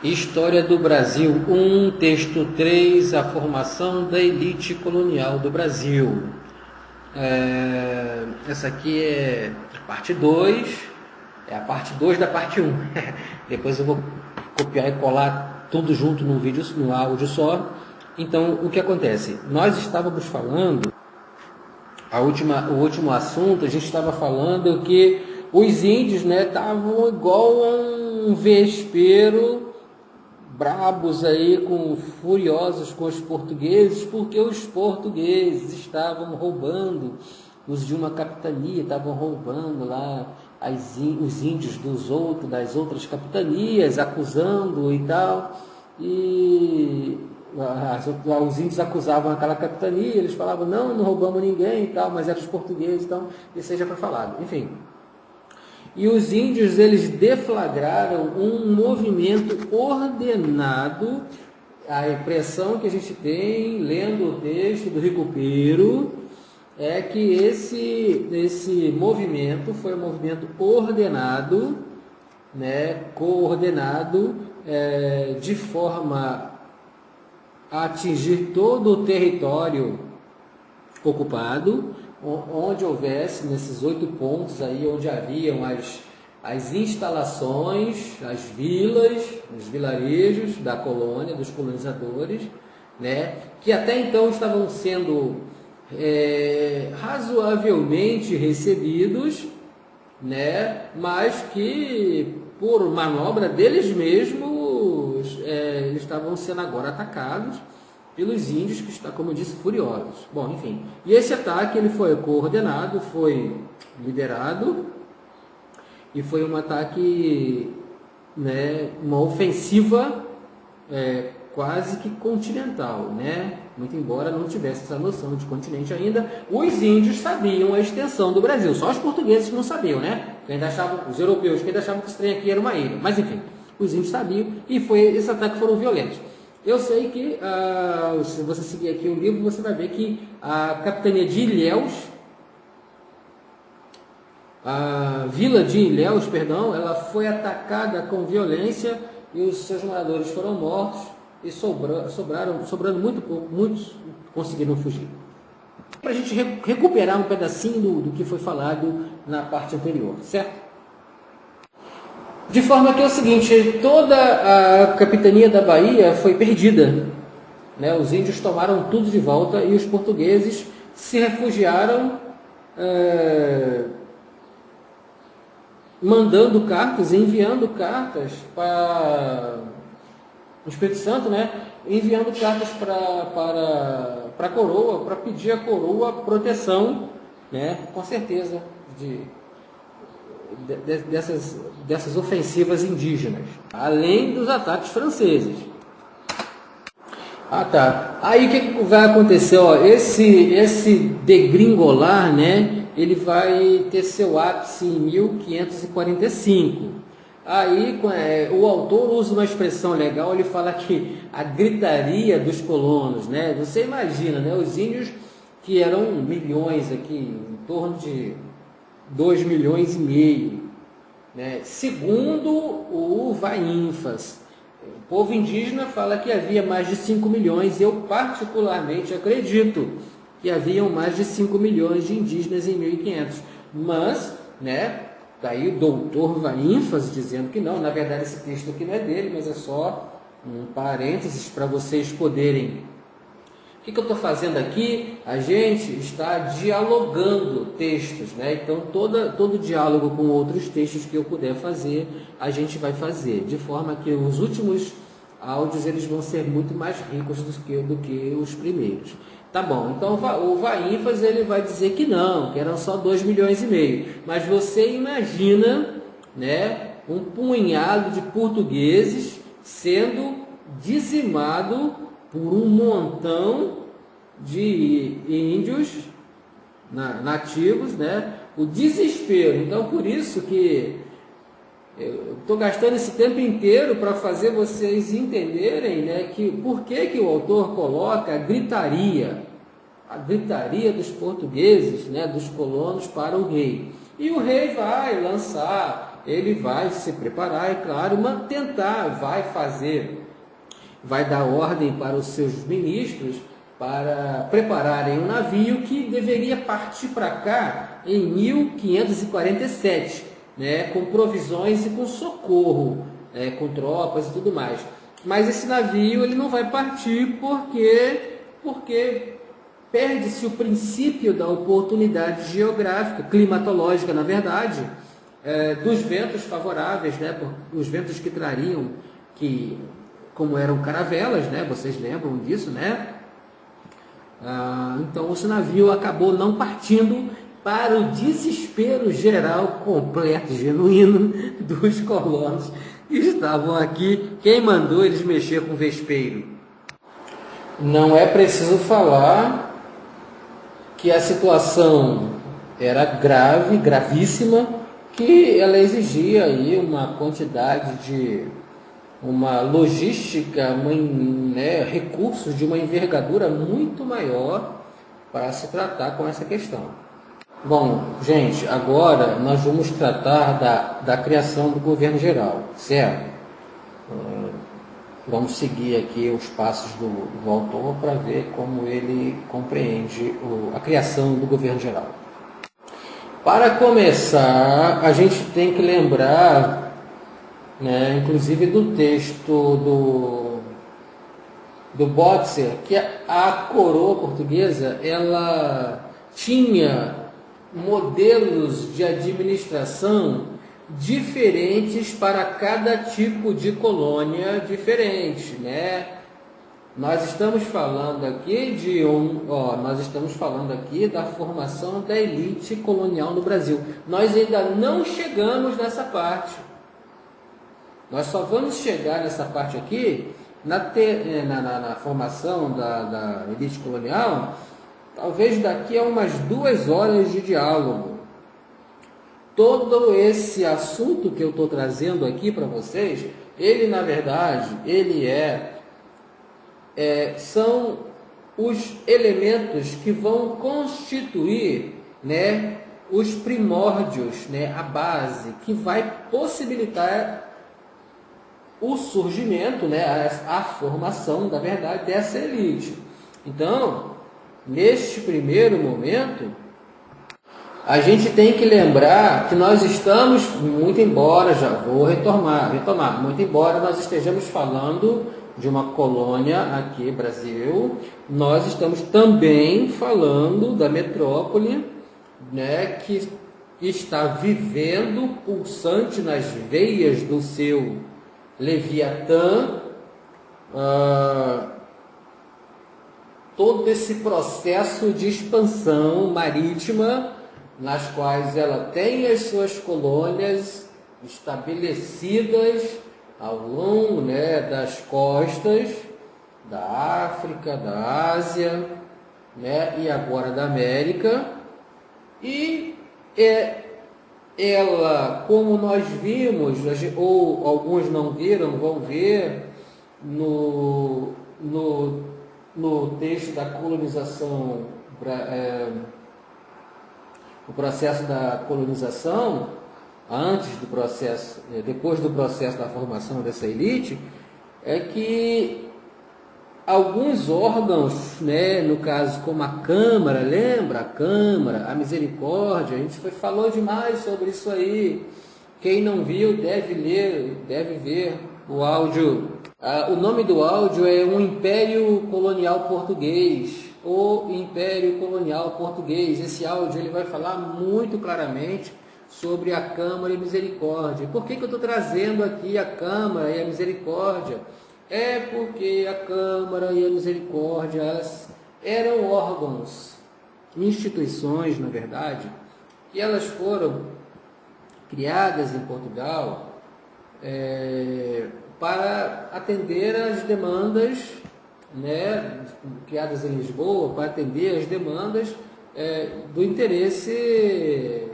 História do Brasil 1, texto 3, a formação da elite colonial do Brasil. Essa aqui é a parte 2, é a parte 2 da parte 1. Depois eu vou copiar e colar tudo junto num vídeo, no áudio só. Então, o que acontece? Nós estávamos falando, o último assunto, a gente estava falando que os índios estavam igual a um vespeiro, brabos aí, furiosos com os portugueses, porque os portugueses estavam roubando, os de uma capitania estavam roubando lá os índios das outras capitanias, acusando e tal, e os índios acusavam aquela capitania, eles falavam, não roubamos ninguém e tal, mas eram os portugueses, então isso aí já foi falado, enfim. E os índios, eles deflagraram um movimento ordenado. A impressão que a gente tem, lendo o texto do Recupero, é que esse movimento foi um movimento ordenado, coordenado, de forma a atingir todo o território ocupado, onde houvesse, nesses 8 pontos aí, onde haviam as instalações, as vilas, os vilarejos da colônia, dos colonizadores, que até então estavam sendo razoavelmente recebidos, mas que, por manobra deles mesmos, estavam sendo agora atacados pelos índios que estão, como eu disse, furiosos. Bom, enfim. E esse ataque ele foi coordenado, foi liderado, e foi um ataque, uma ofensiva quase que continental, Muito embora não tivesse essa noção de continente ainda, os índios sabiam a extensão do Brasil, só os portugueses que não sabiam, que ainda achavam, os europeus que ainda achavam que esse trem aqui era uma ilha. Mas enfim, os índios sabiam, e esse ataque foram violentos. Eu sei que, se você seguir aqui o livro, você vai ver que a capitania de Ilhéus, a vila de Ilhéus, ela foi atacada com violência e os seus moradores foram mortos e sobrando muito pouco, muitos conseguiram fugir. Para a gente recuperar um pedacinho do que foi falado na parte anterior, certo? De forma que é o seguinte, toda a capitania da Bahia foi perdida. Os índios tomaram tudo de volta e os portugueses se refugiaram, mandando cartas, enviando cartas para o Espírito Santo, enviando cartas para a coroa, para pedir à coroa proteção, com certeza, dessas ofensivas indígenas, além dos ataques franceses. Aí o que vai acontecer? Esse degringolar, ele vai ter seu ápice em 1545. Aí o autor usa uma expressão legal, ele fala que a gritaria dos colonos, Você imagina, os índios que eram milhões aqui, em torno de 2,5 milhões, segundo o Vainfas. O povo indígena fala que havia mais de 5 milhões, eu particularmente acredito que haviam mais de 5 milhões de indígenas em 1500, mas, daí o doutor Vainfas dizendo que não, na verdade esse texto aqui não é dele, mas é só um parênteses para vocês poderem. O que eu estou fazendo aqui? A gente está dialogando textos, Então, todo diálogo com outros textos que eu puder fazer, a gente vai fazer, de forma que os últimos áudios eles vão ser muito mais ricos do que os primeiros. Tá bom, então o Vainfas ele vai dizer que não, que eram só 2,5 milhões, mas você imagina, um punhado de portugueses sendo dizimado por um montão de índios nativos, o desespero. Então, por isso que eu estou gastando esse tempo inteiro para fazer vocês entenderem, por que o autor coloca a gritaria dos portugueses, dos colonos para o rei. E o rei vai lançar ele vai se preparar, é claro, vai dar ordem para os seus ministros para prepararem um navio que deveria partir para cá em 1547, né, com provisões e com socorro, com tropas e tudo mais. Mas esse navio ele não vai partir porque perde-se o princípio da oportunidade geográfica, climatológica, na verdade, dos ventos favoráveis, né, os ventos que trariam, como eram caravelas, né, vocês lembram disso, né? Então esse navio acabou não partindo, para o desespero geral, completo e genuíno dos colonos que estavam aqui. Quem mandou eles mexer com vespeiro? Não é preciso falar que a situação era grave, gravíssima, que ela exigia aí uma logística, recursos de uma envergadura muito maior para se tratar com essa questão. Bom, gente, agora nós vamos tratar da criação do governo geral, certo? Vamos seguir aqui os passos do autor para ver como ele compreende a criação do governo geral. Para começar, a gente tem que lembrar, né, inclusive do texto do Botzer, que a coroa portuguesa ela tinha modelos de administração diferentes para cada tipo de colônia diferente, né? Nós estamos falando aqui da formação da elite colonial no Brasil. Nós ainda não chegamos nessa parte. Nós só vamos chegar nessa parte aqui na formação da elite colonial, talvez daqui a umas 2 horas de diálogo. Todo esse assunto que eu estou trazendo aqui para vocês, ele na verdade, são os elementos que vão constituir, né, os primórdios, né, a base que vai possibilitar o surgimento, né, a formação, na verdade, dessa elite. Então, neste primeiro momento, a gente tem que lembrar que nós estamos, muito embora, já vou retomar, muito embora nós estejamos falando de uma colônia aqui, Brasil, nós estamos também falando da metrópole, né, que está vivendo pulsante nas veias do seu Leviatã, todo esse processo de expansão marítima, nas quais ela tem as suas colônias estabelecidas ao longo, né, das costas da África, da Ásia, né, e agora da América. E ela, como nós vimos, ou alguns não viram, vão ver no texto da colonização, o processo da colonização, depois do processo da formação dessa elite, é que alguns órgãos, né, no caso como a Câmara, lembra? A Câmara, a Misericórdia, a gente falou demais sobre isso aí. Quem não viu deve ler, deve ver o áudio. O nome do áudio é O Império Colonial Português. O Império Colonial Português. Esse áudio ele vai falar muito claramente sobre a Câmara e a Misericórdia. Por que eu estou trazendo aqui a Câmara e a Misericórdia? É porque a Câmara e a Misericórdia elas eram órgãos, instituições, na verdade, que elas foram criadas em Portugal para atender às demandas, né, criadas em Lisboa, para atender às demandas do interesse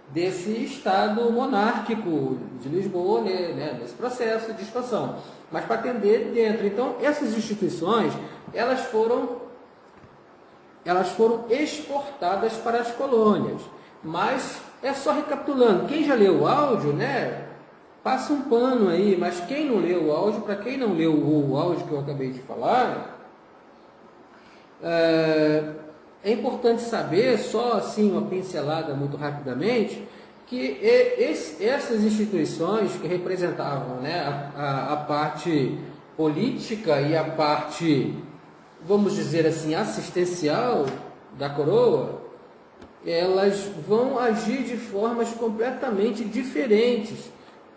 desse Estado monárquico de Lisboa, né, nesse processo de expansão, mas para atender dentro. Então, essas instituições, elas foram exportadas para as colônias. Mas, só recapitulando, quem já leu o áudio, né, passa um pano aí, mas quem não leu o áudio, para quem não leu o áudio que eu acabei de falar, é importante saber, só assim uma pincelada muito rapidamente, que essas instituições que representavam, né, a parte política e a parte, vamos dizer assim, assistencial da coroa, elas vão agir de formas completamente diferentes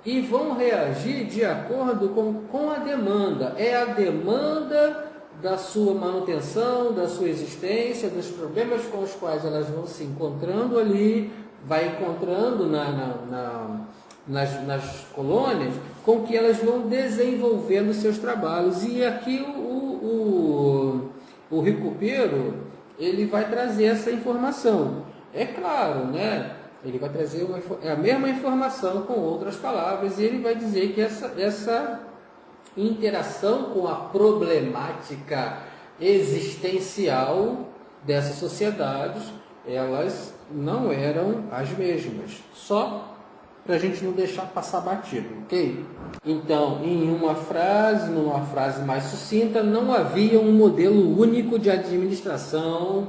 e vão reagir de acordo com a demanda. É a demanda da sua manutenção, da sua existência, dos problemas com os quais elas vão se encontrando ali, vai encontrando nas colônias, com que elas vão desenvolvendo seus trabalhos. E aqui o Ricopeiro, ele vai trazer essa informação. É claro, né? Ele vai trazer a mesma informação com outras palavras, e ele vai dizer que essa interação com a problemática existencial dessas sociedades, elas não eram as mesmas. Só para a gente não deixar passar batido, ok? Então, numa frase mais sucinta, não havia um modelo único de administração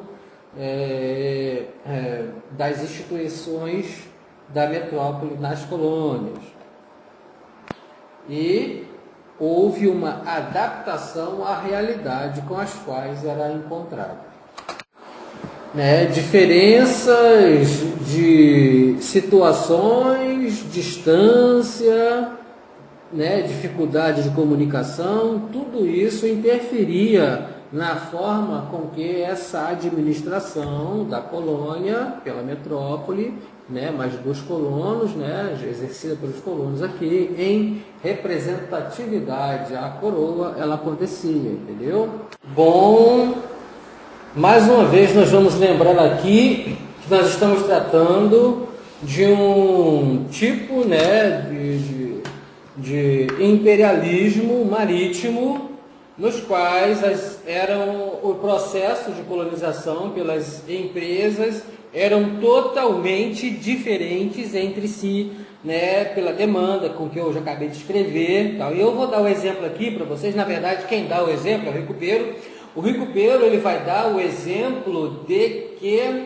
das instituições da metrópole nas colônias. E houve uma adaptação à realidade com as quais era encontrado. Diferenças de situações, distância, dificuldade de comunicação, tudo isso interferia na forma com que essa administração da colônia pela metrópole, mas dos colonos, exercida pelos colonos aqui, em representatividade à coroa, ela acontecia, entendeu? Bom, mais uma vez nós vamos lembrar aqui que nós estamos tratando de um tipo de imperialismo marítimo, nos quais eram o processo de colonização pelas empresas eram totalmente diferentes entre si, pela demanda com que eu já acabei de escrever. E eu vou dar o exemplo aqui para vocês. Na verdade, quem dá o exemplo é o Ricopeiro. O Ricopeiro, ele vai dar o exemplo de que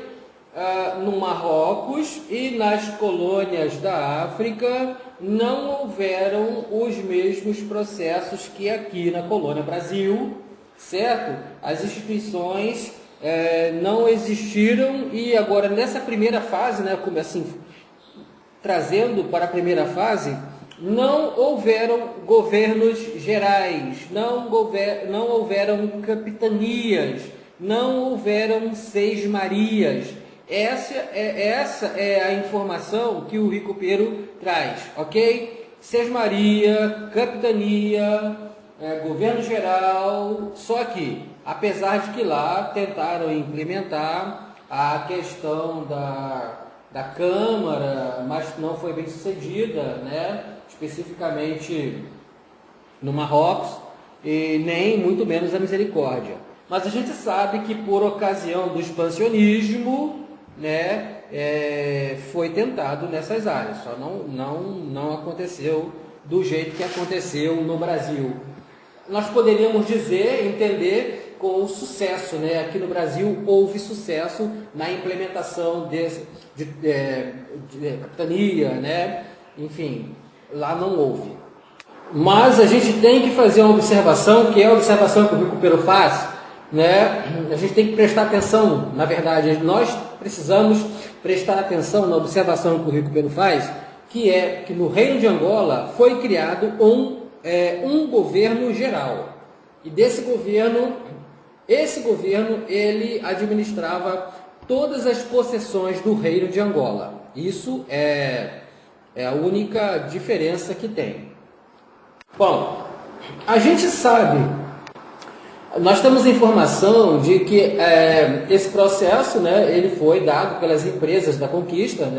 no Marrocos e nas colônias da África não houveram os mesmos processos que aqui na colônia Brasil, certo? As instituições não existiram, e agora nessa primeira fase, como assim, trazendo para a primeira fase, não houveram governos gerais, não houveram capitanias, não houveram seis-marias. Essa é a informação que o Ricopeiro traz, ok? Seis-maria, capitania, governo geral, só que, apesar de que lá tentaram implementar a questão da Câmara, mas não foi bem sucedida, especificamente no Marrocos, e nem muito menos a Misericórdia. Mas a gente sabe que por ocasião do expansionismo, foi tentado nessas áreas, só não aconteceu do jeito que aconteceu no Brasil. Nós poderíamos entender com o sucesso, aqui no Brasil houve sucesso na implementação de capitania, enfim, lá não houve. Mas a gente tem que fazer uma observação, que é a observação que o Ricopeiro faz, a gente tem que prestar atenção, na verdade, nós precisamos prestar atenção na observação que o Ricopeiro faz, que é que no Reino de Angola foi criado um governo geral, e esse governo ele administrava todas as possessões do Reino de Angola. Isso é a única diferença que tem. Bom, a gente sabe, nós temos informação de que esse processo, ele foi dado pelas empresas da conquista,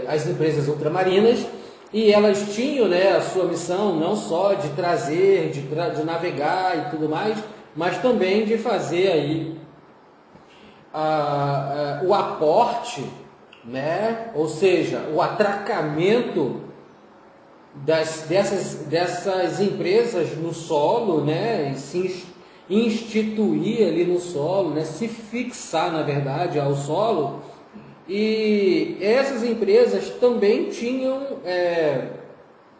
as empresas ultramarinas, e elas tinham a sua missão não só de trazer, de navegar e tudo mais, mas também de fazer aí o aporte, ou seja, o atracamento dessas empresas no solo, né, e se instituir ali no solo, né, se fixar, na verdade, ao solo. E essas empresas também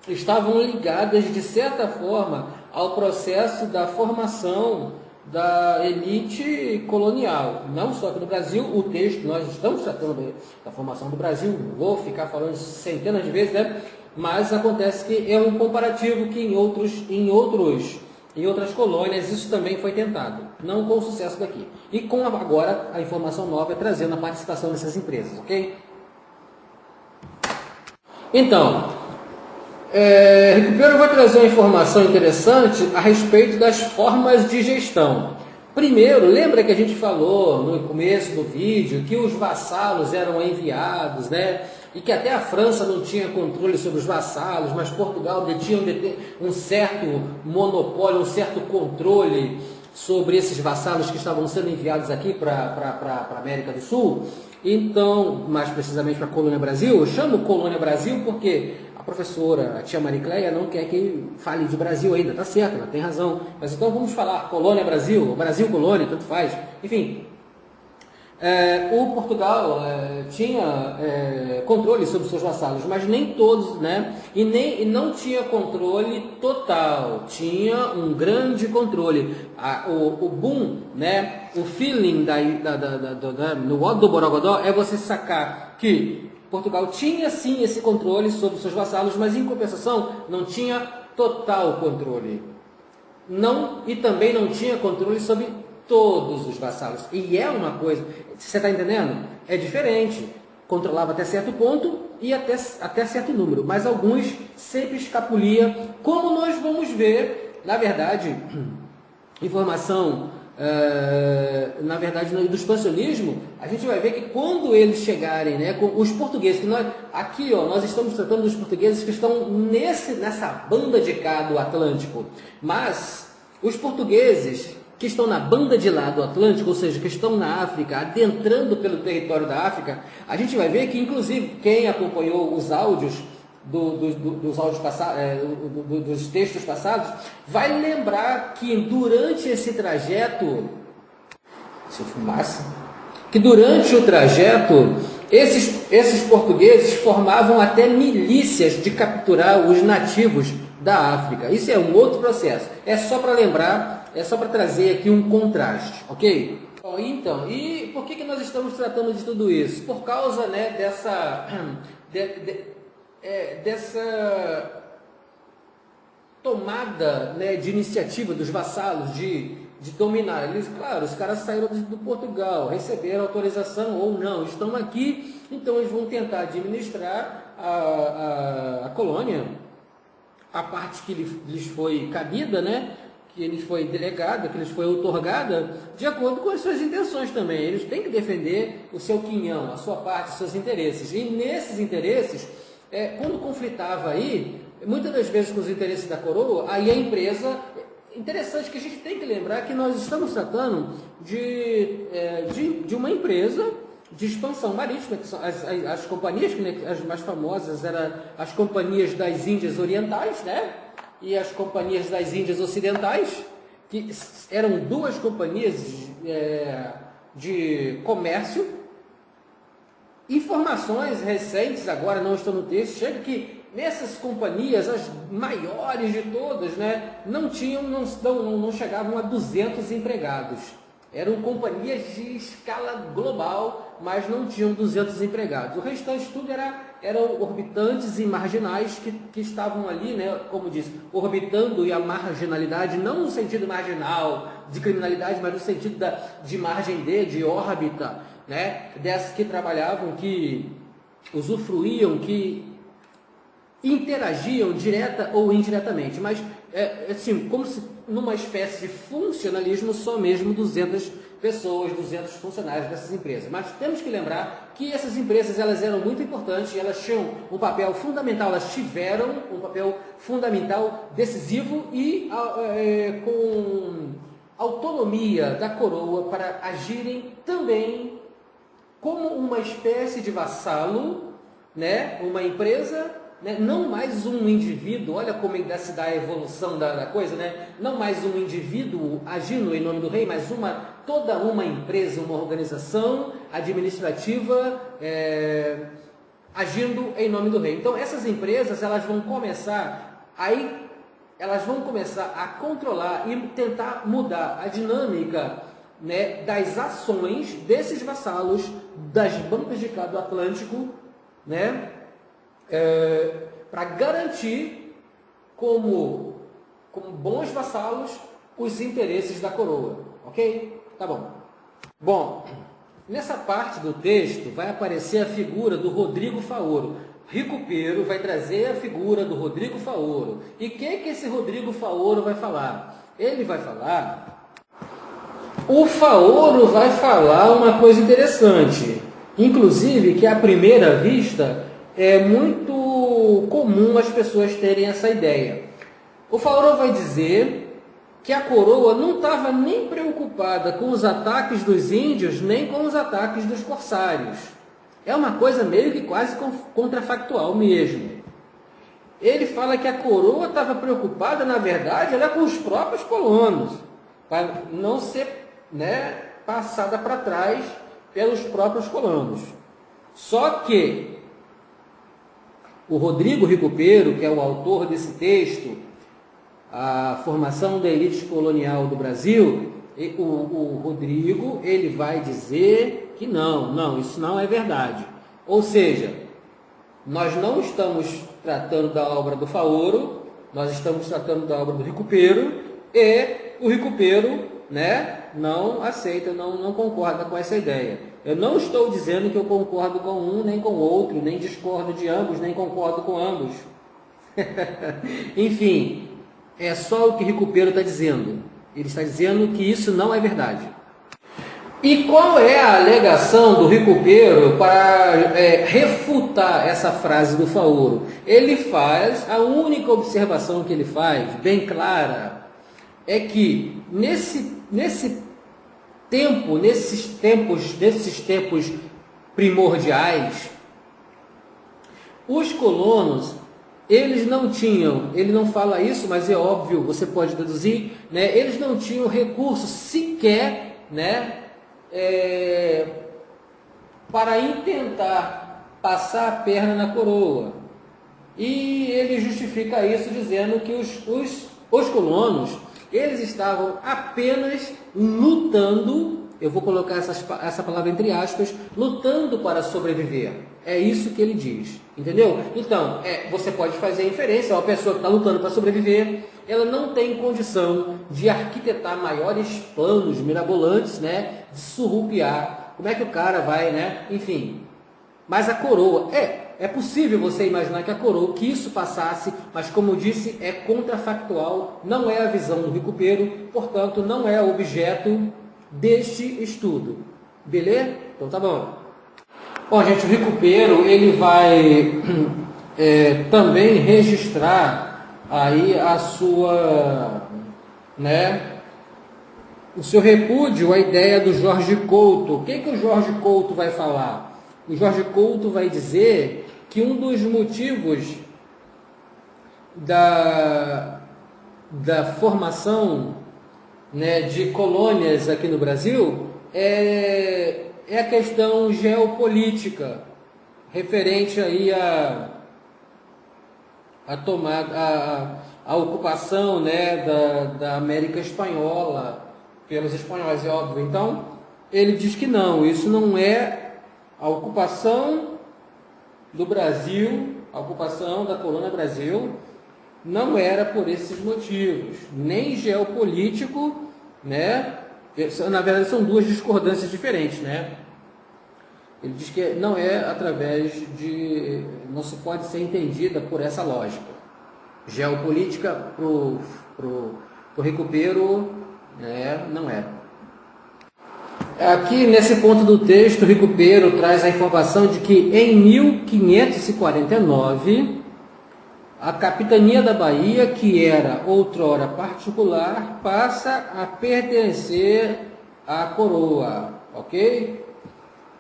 estavam ligadas, de certa forma, ao processo da formação da elite colonial. Não só aqui no Brasil, o texto, nós estamos tratando da formação do Brasil, vou ficar falando centenas de vezes, né? Mas acontece que é um comparativo que em outras colônias isso também foi tentado, não com o sucesso daqui. E com agora a informação nova trazendo a participação dessas empresas, ok? Então, Recupero vai trazer uma informação interessante a respeito das formas de gestão. Primeiro, lembra que a gente falou no começo do vídeo que os vassalos eram enviados, né? E que até a França não tinha controle sobre os vassalos, mas Portugal detinha um certo monopólio, um certo controle sobre esses vassalos que estavam sendo enviados aqui para a América do Sul. Então, mais precisamente para a Colônia Brasil, eu chamo Colônia Brasil porque a professora, a tia Maricleia, não quer que fale de Brasil ainda, tá certo, ela tem razão. Mas então vamos falar Colônia Brasil, Brasil Colônia, tanto faz. Enfim, o Portugal tinha controle sobre seus vassalos, mas nem todos, né? E não tinha controle total, tinha um grande controle. O boom, né? O feeling no modo do Borogodó é você sacar que Portugal tinha sim esse controle sobre seus vassalos, mas em compensação não tinha total controle. E também não tinha controle sobre todos os vassalos. E é uma coisa, você está entendendo? É diferente. Controlava até certo ponto e até certo número, mas alguns sempre escapulia, como nós vamos ver, na verdade, informação, na verdade, do expansionismo, a gente vai ver que quando eles chegarem, né, com os portugueses, que nós estamos tratando dos portugueses que estão nessa banda de cá do Atlântico, mas os portugueses que estão na banda de lá do Atlântico, ou seja, que estão na África, adentrando pelo território da África, a gente vai ver que, inclusive, quem acompanhou os áudios dos áudios passados, dos textos passados, vai lembrar que durante esse trajeto, se eu fumasse, que durante o trajeto, esses portugueses formavam até milícias de capturar os nativos da África. Isso é um outro processo. É só para lembrar. É só para trazer aqui um contraste, ok? Então, e por que nós estamos tratando de tudo isso? Por causa, né, dessa tomada, né, de iniciativa dos vassalos de dominar. Eles, claro, os caras saíram do Portugal, receberam autorização ou não, estão aqui, então eles vão tentar administrar a colônia, a parte que lhes foi cabida, né? Que lhes foi delegada, que lhes foi outorgada, de acordo com as suas intenções também. Eles têm que defender o seu quinhão, a sua parte, os seus interesses. E nesses interesses, quando conflitava aí, muitas das vezes com os interesses da coroa, aí a empresa... Interessante que a gente tem que lembrar que nós estamos tratando de uma empresa de expansão marítima, que são as companhias, né, as mais famosas eram as companhias das Índias Orientais, né? E as companhias das Índias Ocidentais, que eram duas companhias de comércio. Informações recentes, agora não estão no texto, chega que nessas companhias, as maiores de todas, né, não chegavam a 200 empregados. Eram companhias de escala global, mas não tinham 200 empregados. O restante tudo eram orbitantes e marginais que estavam ali, né, como disse, orbitando, e a marginalidade, não no sentido marginal de criminalidade, mas no sentido de margem de órbita, né, dessas que trabalhavam, que usufruíam, que interagiam direta ou indiretamente, mas assim, como se numa espécie de funcionalismo, só mesmo 200 pessoas, 200 funcionários dessas empresas. Mas temos que lembrar que essas empresas, elas eram muito importantes, elas tinham um papel fundamental, elas tiveram um papel fundamental, decisivo e com autonomia da coroa para agirem também como uma espécie de vassalo, né? Uma empresa né? Não mais um indivíduo, olha como se dá a evolução da coisa, né? Não mais um indivíduo agindo em nome do rei, mas toda uma empresa, uma organização administrativa agindo em nome do rei. Então essas empresas elas vão começar a controlar e tentar mudar a dinâmica, né, das ações desses vassalos das bancas de cá do Atlântico, né, para garantir como bons vassalos os interesses da coroa, ok? Tá bom. Bom, nessa parte do texto vai aparecer a figura do Rodrigo Faoro. Ricopeiro vai trazer a figura do Rodrigo Faoro. E o que esse Rodrigo Faoro vai falar? Ele vai falar... O Faoro vai falar uma coisa interessante, inclusive que à primeira vista é muito comum as pessoas terem essa ideia. O Faoro vai dizer que a coroa não estava nem preocupada com os ataques dos índios, nem com os ataques dos corsários. É uma coisa meio que quase contrafactual mesmo. Ele fala que a coroa estava preocupada, na verdade, com os próprios colonos, para não ser, né, passada para trás pelos próprios colonos. Só que o Rodrigo Ricopeiro, que é o autor desse texto, A Formação da Elite Colonial do Brasil, o Rodrigo, ele vai dizer que não, isso não é verdade. Ou seja, nós não estamos tratando da obra do Faoro, nós estamos tratando da obra do Ricopeiro, e o Ricopeiro, né, não aceita, não concorda com essa ideia. Eu não estou dizendo que eu concordo com um, nem com o outro, nem discordo de ambos, nem concordo com ambos. Enfim, é só o que Ricopeiro está dizendo. Ele está dizendo que isso não é verdade. E qual é a alegação do Ricopeiro para refutar essa frase do Faoro? Ele faz, a única observação que ele faz, bem clara, é que nesses tempos primordiais, os colonos, eles não tinham, ele não fala isso, mas é óbvio, você pode deduzir, né? Eles não tinham recurso sequer, né, para intentar passar a perna na coroa. E ele justifica isso dizendo que os colonos, eles estavam apenas lutando, eu vou colocar essa palavra entre aspas, lutando para sobreviver. É isso que ele diz, entendeu? Então, você pode fazer a inferência, uma pessoa que está lutando para sobreviver, ela não tem condição de arquitetar maiores planos mirabolantes, né, de surrupiar. Como é que o cara vai, né? Enfim. Mas a coroa, é possível você imaginar que a coroa, que isso passasse, mas como eu disse, é contrafactual, não é a visão do Ricopeiro, portanto, não é objeto deste estudo. Beleza? Então tá bom. Bom, gente, o Ricopeiro, ele vai também registrar aí a sua, né, o seu repúdio à ideia do Jorge Couto. O que o Jorge Couto vai falar? O Jorge Couto vai dizer que um dos motivos da formação, né, de colônias aqui no Brasil é a questão geopolítica, referente aí a ocupação, né, da América Espanhola pelos espanhóis, é óbvio. Então, ele diz que não, isso não é a ocupação do Brasil, a ocupação da colônia Brasil, não era por esses motivos, nem geopolítico, né? Na verdade, são duas discordâncias diferentes, né? Ele diz que não é através de... não se pode ser entendida por essa lógica. Geopolítica pro Ricopeiro, não é. Aqui, nesse ponto do texto, Ricopeiro traz a informação de que em 1549, a capitania da Bahia, que era outrora particular, passa a pertencer à coroa, ok?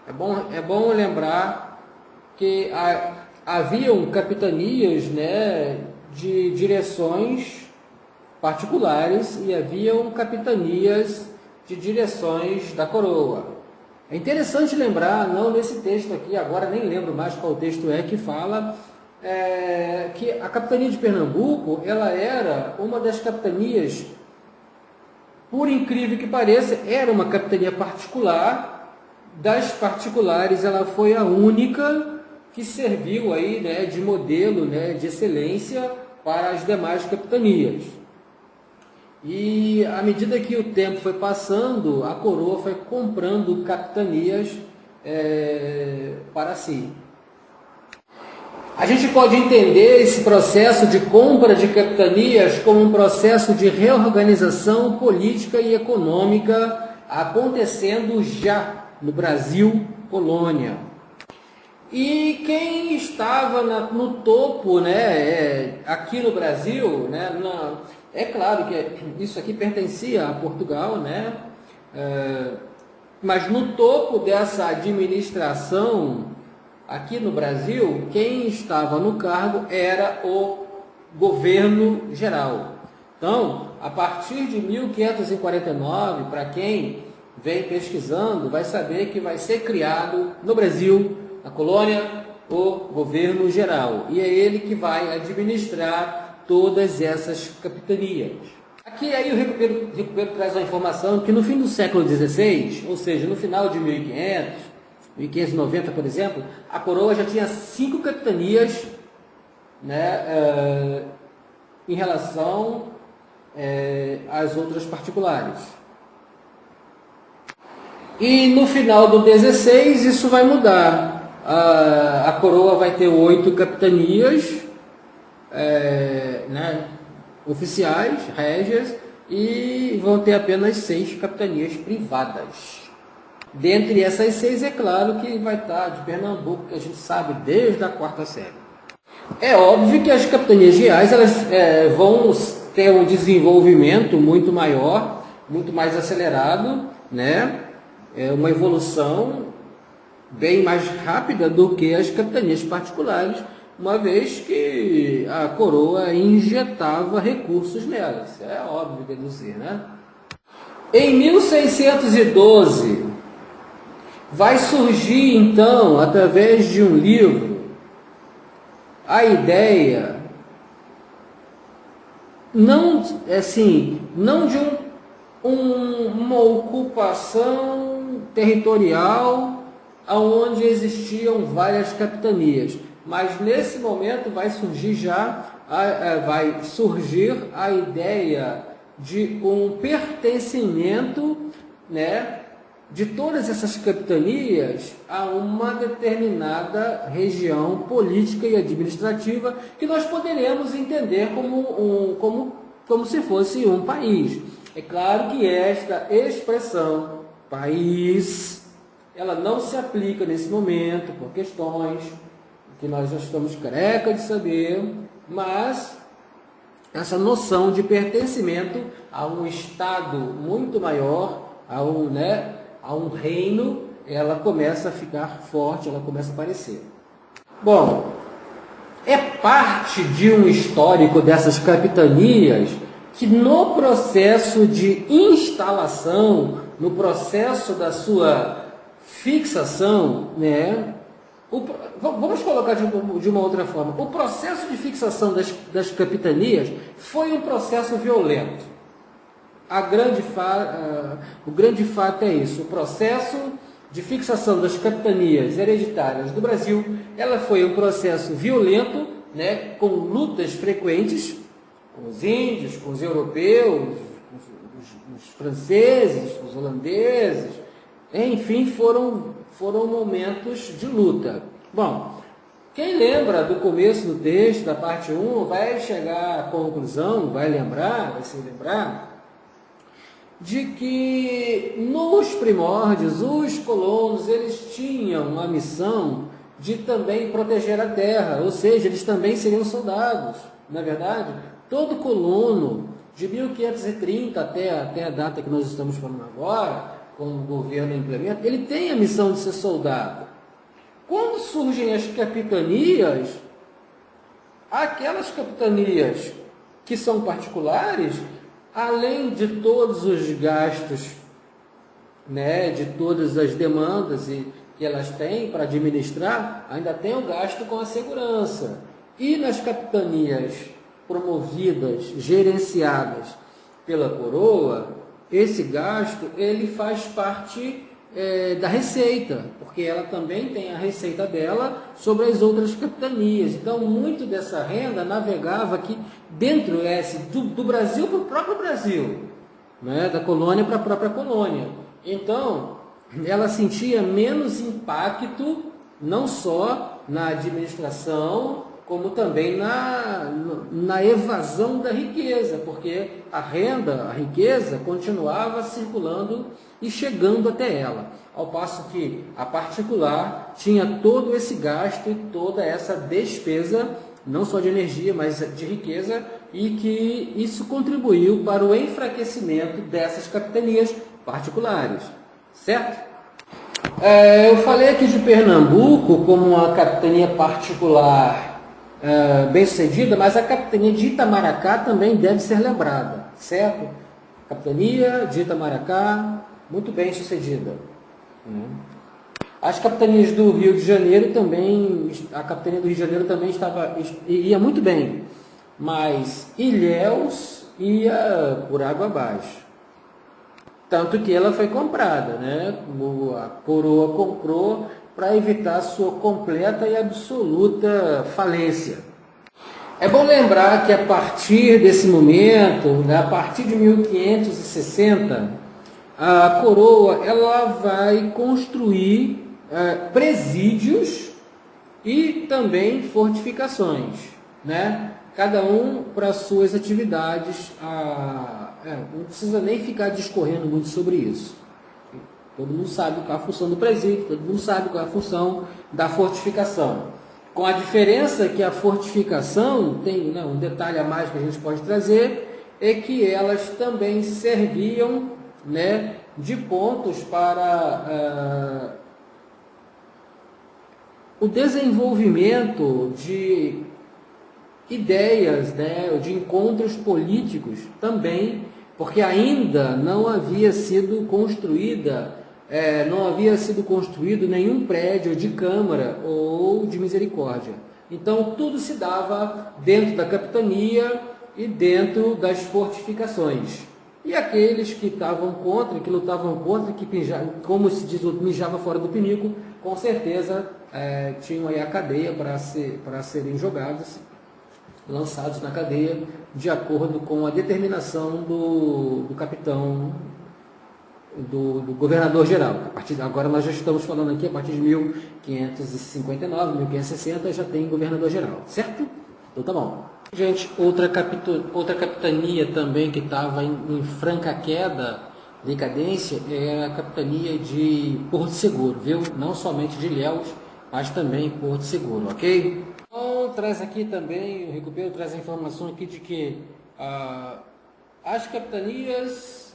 É bom lembrar que haviam capitanias, né, de direções particulares e haviam capitanias de direções da coroa. É interessante lembrar, não nesse texto aqui, agora nem lembro mais qual texto é, que fala que a capitania de Pernambuco, ela era uma das capitanias, por incrível que pareça, era uma capitania particular. Das particulares, ela foi a única que serviu aí, né, de modelo, né, de excelência para as demais capitanias. E à medida que o tempo foi passando, a coroa foi comprando capitanias para si. A gente pode entender esse processo de compra de capitanias como um processo de reorganização política e econômica acontecendo já no Brasil colônia. E quem estava no topo, né, aqui no Brasil, né, é claro que isso aqui pertencia a Portugal, né, mas no topo dessa administração aqui no Brasil, quem estava no cargo era o governo geral. Então, a partir de 1549, para quem vem pesquisando, vai saber que vai ser criado no Brasil, na colônia, o governo geral. E é ele que vai administrar todas essas capitanias. Aqui aí o Recupero traz uma informação que no fim do século XVI, ou seja, no final de 1590, por exemplo, a coroa já tinha 5 capitanias, né, em relação às outras particulares. E no final do 16 isso vai mudar. A coroa vai ter 8 capitanias, né, oficiais, régias, e vão ter apenas 6 capitanias privadas. Dentre essas 6, é claro que vai estar de Pernambuco, que a gente sabe desde a 4ª série. É óbvio que as capitanias reais elas vão ter um desenvolvimento muito maior, muito mais acelerado, né? Uma evolução bem mais rápida do que as capitanias particulares, uma vez que a coroa injetava recursos nelas. É óbvio deduzir, né? Em 1612, vai surgir, então, através de um livro, a ideia, não de uma ocupação territorial onde existiam várias capitanias, mas nesse momento vai surgir a ideia de um pertencimento, né, de todas essas capitanias a uma determinada região política e administrativa que nós poderemos entender como se fosse um país. É claro que esta expressão país, ela não se aplica nesse momento por questões que nós já estamos careca de saber, mas essa noção de pertencimento a um estado muito maior, a um reino, ela começa a ficar forte, ela começa a aparecer. Bom, é parte de um histórico dessas capitanias que no processo de instalação, no processo da sua fixação, né, vamos colocar de uma outra forma, o processo de fixação das capitanias foi um processo violento. O grande fato é isso. O processo de fixação das capitanias hereditárias do Brasil, ela foi um processo violento, né, com lutas frequentes com os índios, com os europeus, os franceses, os holandeses, enfim, foram momentos de luta. Bom, quem lembra do começo do texto, da parte 1, vai chegar à conclusão, vai se lembrar, de que nos primórdios os colonos eles tinham a missão de também proteger a terra, ou seja, eles também seriam soldados. Na verdade, todo colono de 1530 até a data que nós estamos falando agora, com o governo implementa, ele tem a missão de ser soldado. Quando surgem as capitanias, aquelas capitanias que são particulares, além de todos os gastos, né, de todas as demandas que elas têm para administrar, ainda tem o gasto com a segurança. E nas capitanias promovidas, gerenciadas pela coroa, esse gasto ele faz parte da receita, porque ela também tem a receita dela sobre as outras capitanias. Então, muito dessa renda navegava aqui dentro do Brasil para o próprio Brasil, né? Da colônia para a própria colônia. Então, ela sentia menos impacto, não só na administração, como também na evasão da riqueza, porque a renda, a riqueza, continuava circulando e chegando até ela. Ao passo que a particular tinha todo esse gasto e toda essa despesa, não só de energia, mas de riqueza, e que isso contribuiu para o enfraquecimento dessas capitanias particulares, certo? Eu falei aqui de Pernambuco como uma capitania particular bem sucedida, mas a capitania de Itamaracá também deve ser lembrada, certo? Capitania de Itamaracá, muito bem sucedida. As capitanias do Rio de Janeiro também, a capitania do Rio de Janeiro também ia muito bem, mas Ilhéus ia por água abaixo. Tanto que ela foi comprada, né? A coroa comprou para evitar sua completa e absoluta falência. É bom lembrar que a partir desse momento, né, a partir de 1560, a coroa ela vai construir presídios e também fortificações, né? Cada um para suas atividades. Não precisa nem ficar discorrendo muito sobre isso. Todo mundo sabe qual é a função do presídio, todo mundo sabe qual é a função da fortificação. Com a diferença que a fortificação tem, né, um detalhe a mais que a gente pode trazer, é que elas também serviam, né, de pontos para o desenvolvimento de ideias, né, de encontros políticos também, porque ainda não havia sido construído nenhum prédio de Câmara ou de Misericórdia. Então tudo se dava dentro da capitania e dentro das fortificações. E aqueles que estavam contra, que lutavam contra, que como se diz, mijava fora do pinico, com certeza tinham aí a cadeia para serem jogados, lançados na cadeia, de acordo com a determinação do capitão, do governador-geral. Agora nós já estamos falando aqui, a partir de 1559, 1560, já tem governador-geral, certo? Então tá bom. Gente, outra capitania também que estava em franca queda, decadência, é a capitania de Porto Seguro, viu? Não somente de Ilhéus, mas também Porto Seguro, ok? Então, traz aqui também, o Recupero traz a informação aqui de que as capitanias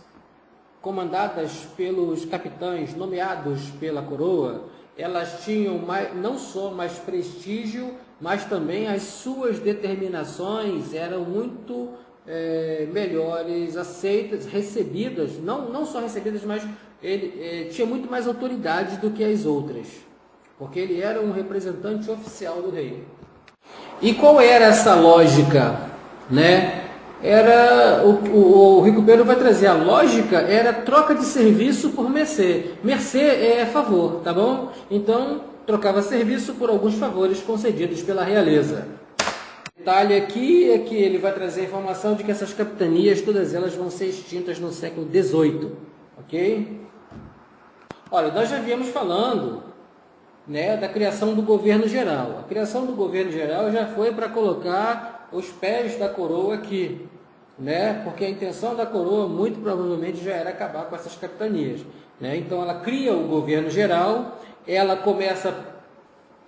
comandadas pelos capitães nomeados pela coroa, elas tinham não só mais prestígio, mas também as suas determinações eram muito melhores aceitas, recebidas, não só recebidas, mas ele tinha muito mais autoridade do que as outras, porque ele era um representante oficial do rei. E qual era essa lógica, né? O Recupero vai trazer a lógica, era troca de serviço por mercê. Mercê é favor, tá bom? Então, trocava serviço por alguns favores concedidos pela realeza. Detalhe aqui é que ele vai trazer a informação de que essas capitanias, todas elas vão ser extintas no século XVIII, ok? Olha, nós já viemos falando, né, da criação do governo geral. A criação do governo geral já foi para colocar os pés da coroa aqui, né, porque a intenção da coroa muito provavelmente já era acabar com essas capitanias, né? Então ela cria o governo geral, ela começa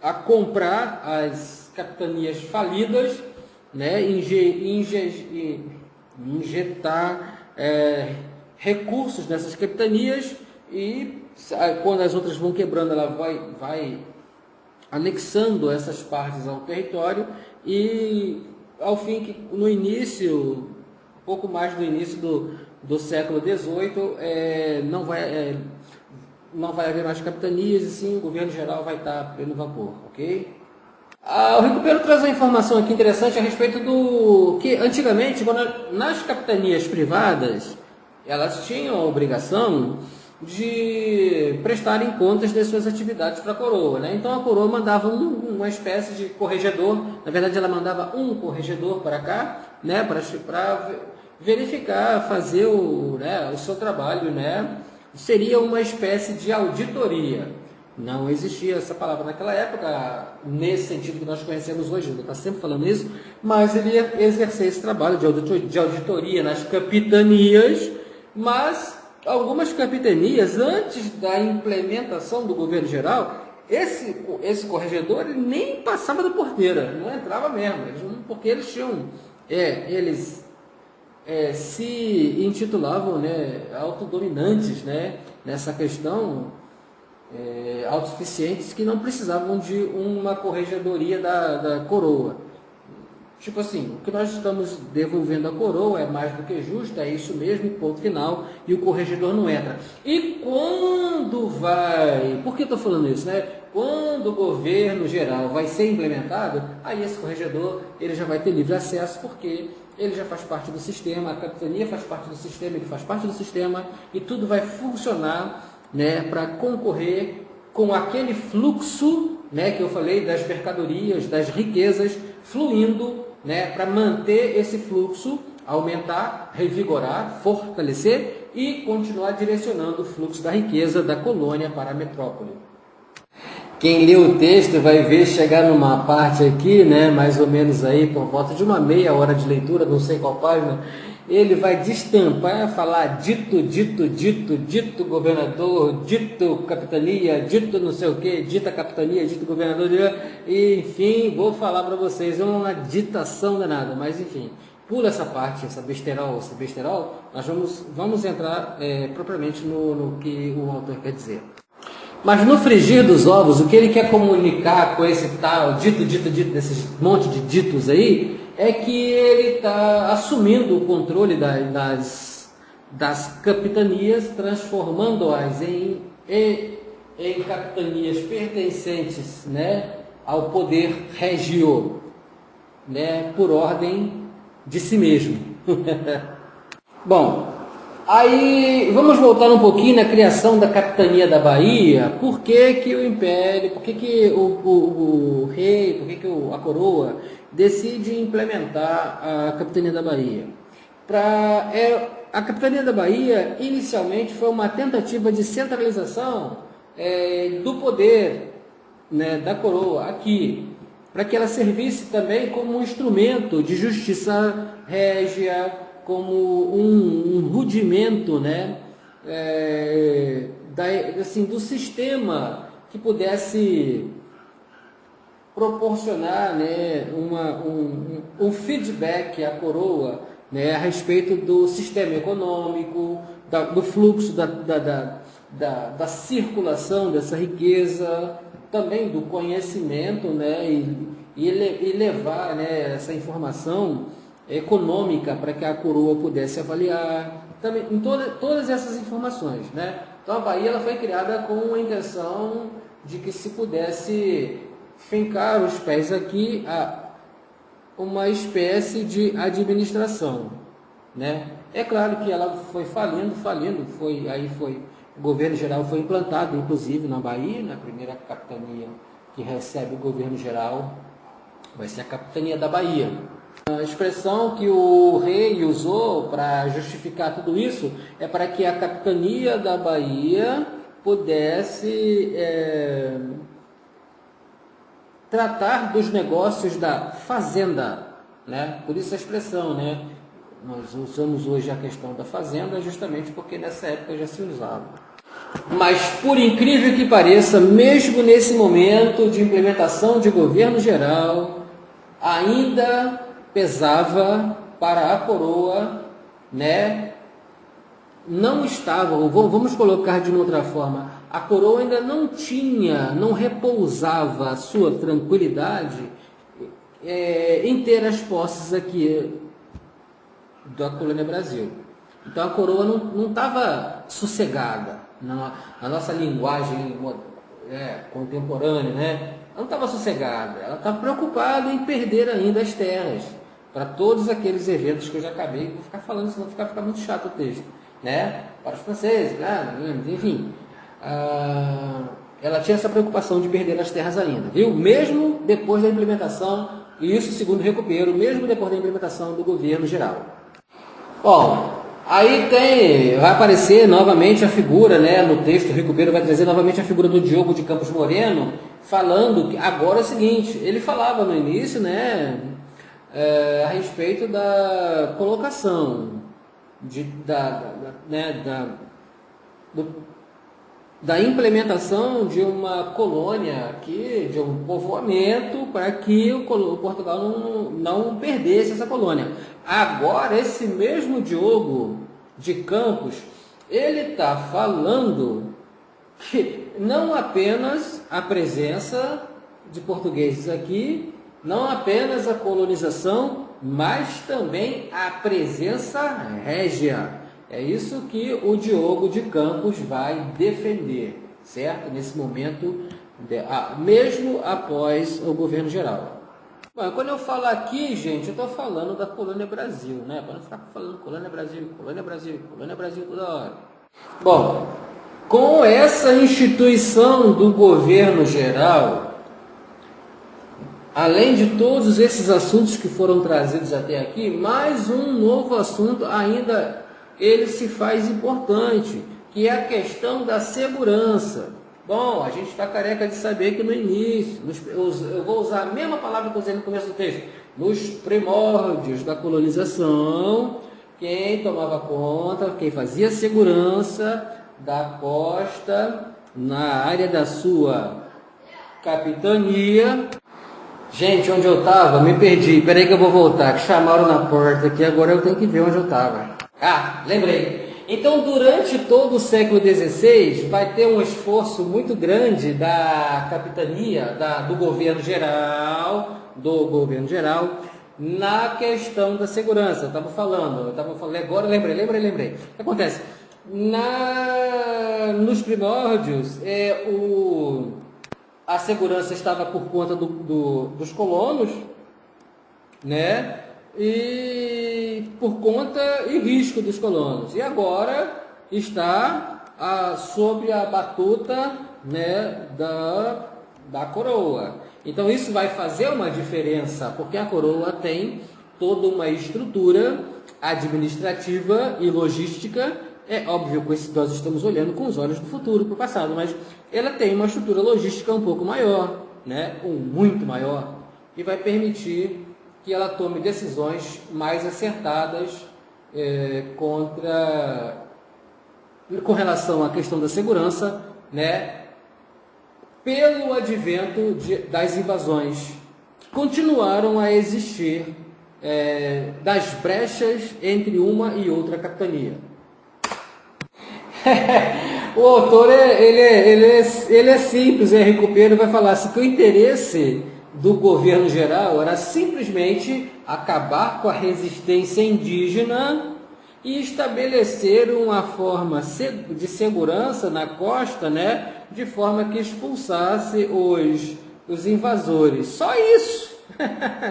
a comprar as capitanias falidas, né, injetar recursos nessas capitanias, e quando as outras vão quebrando, ela vai anexando essas partes ao território e ao fim que no início, pouco mais do início do século XVIII, não vai haver mais capitanias e sim o governo geral vai estar a pleno vapor, ok? O Recupero traz uma informação aqui interessante a respeito do que antigamente, nas capitanias privadas, elas tinham a obrigação de prestarem contas das suas atividades para a coroa, né? Então a coroa mandava uma espécie de corregedor, na verdade ela mandava um corregedor para cá, né? Para verificar, fazer o seu trabalho, né? Seria uma espécie de auditoria. Não existia essa palavra naquela época, nesse sentido que nós conhecemos hoje, ele está sempre falando isso, mas ele ia exercer esse trabalho de auditoria nas capitanias, mas algumas capitanias, antes da implementação do governo geral, esse corregedor ele nem passava da porteira, não entrava mesmo, porque eles tinham, eles se intitulavam, né, autodominantes, né, nessa questão, autossuficientes, que não precisavam de uma corregedoria da coroa. Tipo assim, o que nós estamos devolvendo à coroa é mais do que justo, é isso mesmo, ponto final, e o corregedor não entra. E quando vai... Por que eu estou falando isso, né? Quando o governo geral vai ser implementado, aí esse corregedor ele já vai ter livre acesso, porque ele já faz parte do sistema, a capitania faz parte do sistema, ele faz parte do sistema, e tudo vai funcionar, né, para concorrer com aquele fluxo, né, que eu falei das mercadorias, das riquezas fluindo, né, para manter esse fluxo, aumentar, revigorar, fortalecer e continuar direcionando o fluxo da riqueza da colônia para a metrópole. Quem lê o texto vai ver chegar numa parte aqui, né, mais ou menos aí por volta de uma meia hora de leitura, não sei qual página, ele vai destampar, falar dito governador, dito capitania, dito não sei o que, dita capitania, dito governador, e, enfim, vou falar para vocês, é uma ditação danada, mas enfim, pula essa parte, esse besterol, nós vamos entrar propriamente no que o autor quer dizer. Mas no frigir dos ovos, o que ele quer comunicar com esse tal dito, desses monte de ditos aí, é que ele está assumindo o controle das capitanias, transformando-as em capitanias pertencentes, né, ao poder regio, né, por ordem de si mesmo. Bom, aí vamos voltar um pouquinho na criação da capitania da Bahia. Por que que o império, por que o rei, por que a coroa decide implementar a capitania da Bahia? A capitania da Bahia inicialmente foi uma tentativa de centralização do poder, né, da coroa aqui, para que ela servisse também como um instrumento de justiça régia, como um rudimento, né, do sistema que pudesse proporcionar, né, um feedback à coroa, né, a respeito do sistema econômico, do fluxo da circulação dessa riqueza, também do conhecimento, né, e levar, né, essa informação econômica para que a coroa pudesse avaliar, também em todas essas informações, né? Então a Bahia ela foi criada com a intenção de que se pudesse fincar os pés aqui a uma espécie de administração, né? É claro que ela foi falindo, o governo geral foi implantado, inclusive na Bahia, na primeira capitania que recebe o governo geral vai ser a capitania da Bahia. A expressão que o rei usou para justificar tudo isso é para que a capitania da Bahia pudesse tratar dos negócios da fazenda, né? Por isso a expressão, né? Nós usamos hoje a questão da fazenda justamente porque nessa época já se usava. Mas por incrível que pareça, mesmo nesse momento de implementação de governo geral, ainda pesava para a coroa, né, não estava, ou vamos colocar de uma outra forma, a coroa ainda não tinha, não repousava a sua tranquilidade em ter as posses aqui da colônia Brasil. Então a coroa não estava sossegada na nossa linguagem contemporânea, né? Ela não estava sossegada, ela estava preocupada em perder ainda as terras para todos aqueles eventos que eu já acabei de ficar falando, senão fica muito chato o texto, né? Para os franceses, né? Enfim, ela tinha essa preocupação de perder as terras ainda, viu? Mesmo depois da implementação, e isso segundo Recupero, mesmo depois da implementação do governo geral. Bom, aí vai aparecer novamente a figura, né, no texto, o Recupero vai trazer novamente a figura do Diogo de Campos Moreno, falando que agora é o seguinte, ele falava no início, né, a respeito da colocação da implementação de uma colônia aqui, de um povoamento, para que o Portugal não perdesse essa colônia. Agora, esse mesmo Diogo de Campos, ele está falando que não apenas a presença de portugueses aqui, não apenas a colonização, mas também a presença régia. É isso que o Diogo de Campos vai defender, certo? Nesse momento, mesmo após o governo geral. Bom, quando eu falo aqui, gente, eu estou falando da Colônia Brasil, né? Para não ficar falando Colônia Brasil, Colônia Brasil, Colônia Brasil toda hora. Bom, com essa instituição do governo geral, além de todos esses assuntos que foram trazidos até aqui, mais um novo assunto ainda ele se faz importante, que é a questão da segurança. Bom, a gente está careca de saber que no início, eu vou usar a mesma palavra que eu usei no começo do texto, nos primórdios da colonização, quem tomava conta, quem fazia segurança da costa na área da sua capitania. Gente, onde eu estava? Me perdi. Peraí que eu vou voltar, que chamaram na porta aqui, agora eu tenho que ver onde eu estava. Lembrei. Então, durante todo o século XVI, vai ter um esforço muito grande da capitania, do governo geral, na questão da segurança. Eu estava falando, agora lembrei. O que acontece? Nos primórdios, a segurança estava por conta dos colonos, né? E por conta e risco dos colonos. E agora está sob a batuta, né, da coroa. Então isso vai fazer uma diferença, porque a coroa tem toda uma estrutura administrativa e logística. É óbvio que nós estamos olhando com os olhos do futuro, para o passado, mas ela tem uma estrutura logística um pouco maior, né, ou muito maior, e vai permitir que ela tome decisões mais acertadas com relação à questão da segurança, né, pelo advento das invasões que continuaram a existir, das brechas entre uma e outra capitania. O autor ele é simples, Recupero vai falar assim, que o interesse do governo geral era simplesmente acabar com a resistência indígena e estabelecer uma forma de segurança na costa, né, de forma que expulsasse os invasores. Só isso.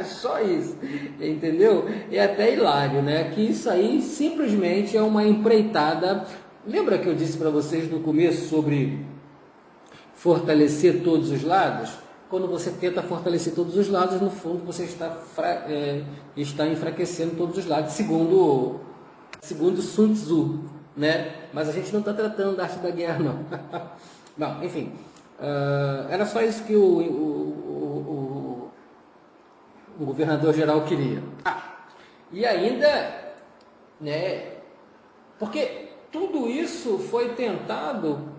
Só isso, entendeu? É até hilário, né? Que isso aí simplesmente é uma empreitada. Lembra que eu disse para vocês no começo sobre fortalecer todos os lados? Quando você tenta fortalecer todos os lados, no fundo você está enfraquecendo todos os lados, segundo Sun Tzu, né? Mas a gente não está tratando da arte da guerra, não. Bom, enfim, era só isso que o governador geral queria. E ainda, né? Porque tudo isso foi tentado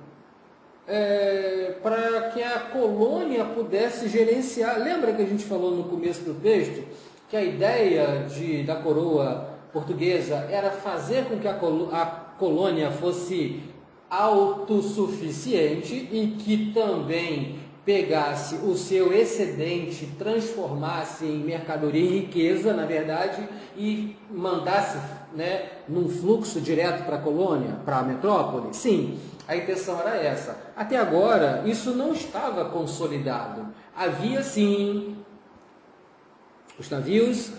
para que a colônia pudesse gerenciar. Lembra que a gente falou no começo do texto que a ideia da coroa portuguesa era fazer com que a colônia fosse autossuficiente e que também pegasse o seu excedente, transformasse em mercadoria, em riqueza, na verdade, e mandasse, né, num fluxo direto para a colônia, para a metrópole? Sim, a intenção era essa. Até agora, isso não estava consolidado. Havia, sim, os navios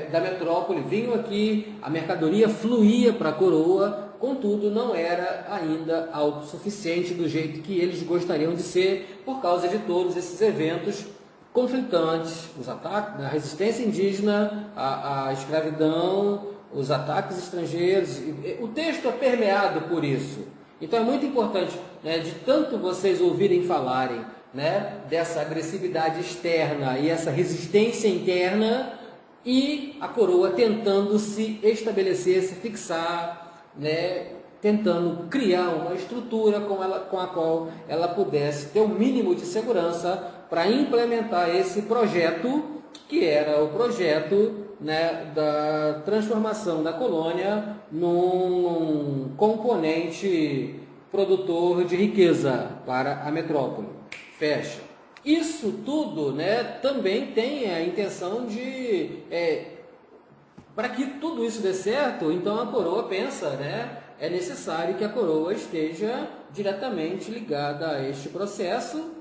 da metrópole vinham aqui, a mercadoria fluía para a coroa, contudo, não era ainda autossuficiente do jeito que eles gostariam de ser, por causa de todos esses eventos conflitantes, os ataques, a resistência indígena, a escravidão, os ataques estrangeiros. O texto é permeado por isso. Então é muito importante, né, de tanto vocês ouvirem falarem, né, dessa agressividade externa e essa resistência interna, e a coroa tentando se estabelecer, se fixar, né, tentando criar uma estrutura com a qual ela pudesse ter um mínimo de segurança para implementar esse projeto, que era o projeto, né, da transformação da colônia num componente produtor de riqueza para a metrópole. Fecha. Isso tudo, né, também tem a intenção de... para que tudo isso dê certo, então a coroa pensa, né, é necessário que a coroa esteja diretamente ligada a este processo,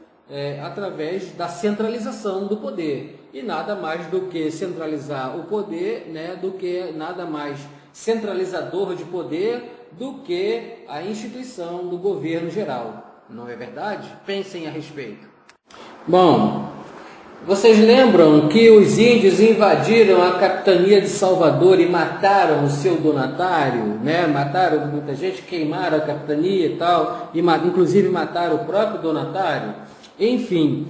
através da centralização do poder. E nada mais do que centralizar o poder, né, do que nada mais centralizador de poder do que a instituição do governo geral. Não é verdade? Pensem a respeito. Bom, vocês lembram que os índios invadiram a capitania de Salvador e mataram o seu donatário, né? Mataram muita gente, queimaram a capitania e tal, e inclusive mataram o próprio donatário. Enfim,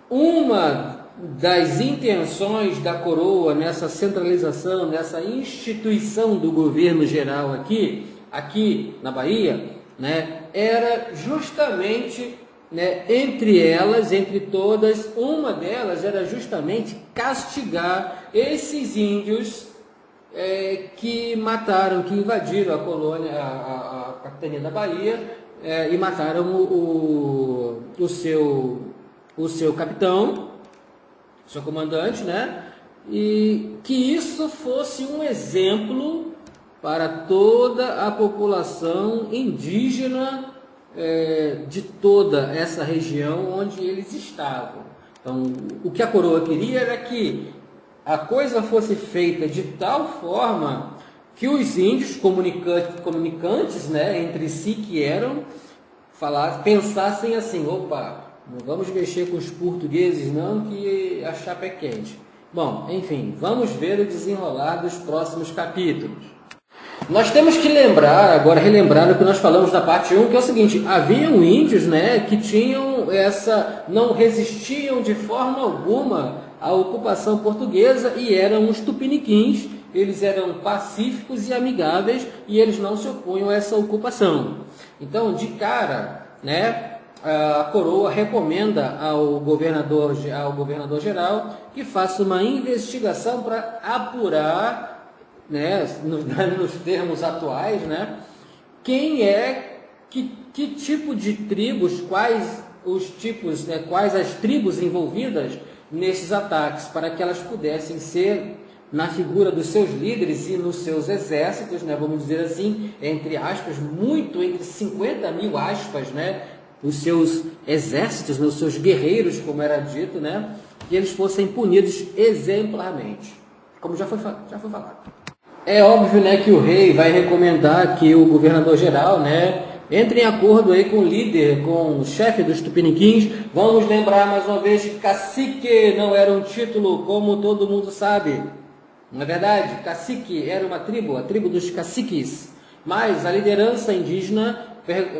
uma das intenções da coroa nessa centralização, nessa instituição do governo geral aqui na Bahia, né, era justamente, né, entre todas, uma delas era justamente castigar esses índios que mataram, que invadiram a colônia, a capitania da Bahia, e mataram o seu capitão, o seu comandante, né? E que isso fosse um exemplo para toda a população indígena de toda essa região onde eles estavam. Então, o que a coroa queria era que a coisa fosse feita de tal forma que os índios comunicantes, né, entre si que eram, pensassem assim: opa, não vamos mexer com os portugueses não, que a chapa é quente. Bom, enfim, vamos ver o desenrolar dos próximos capítulos. Nós temos que relembrar o que nós falamos na parte 1, que é o seguinte: haviam índios, né, que não resistiam de forma alguma à ocupação portuguesa e eram os tupiniquins. Eles eram pacíficos e amigáveis e eles não se opunham a essa ocupação. Então, de cara, né, a coroa recomenda ao governador geral que faça uma investigação para apurar, né, nos termos atuais, né, que tipo de tribos, quais os tipos, né, quais as tribos envolvidas nesses ataques, para que elas pudessem ser, na figura dos seus líderes e nos seus exércitos, né, vamos dizer assim, entre aspas, entre 50 mil aspas, né, os seus exércitos, os seus guerreiros, como era dito, né, que eles fossem punidos exemplarmente, como já foi falado. É óbvio, né, que o rei vai recomendar que o governador geral, né, entre em acordo aí com o líder, com o chefe dos tupiniquins. Vamos lembrar mais uma vez que cacique não era um título, como todo mundo sabe. Não é verdade? Cacique era uma tribo, a tribo dos caciques. Mas a liderança indígena,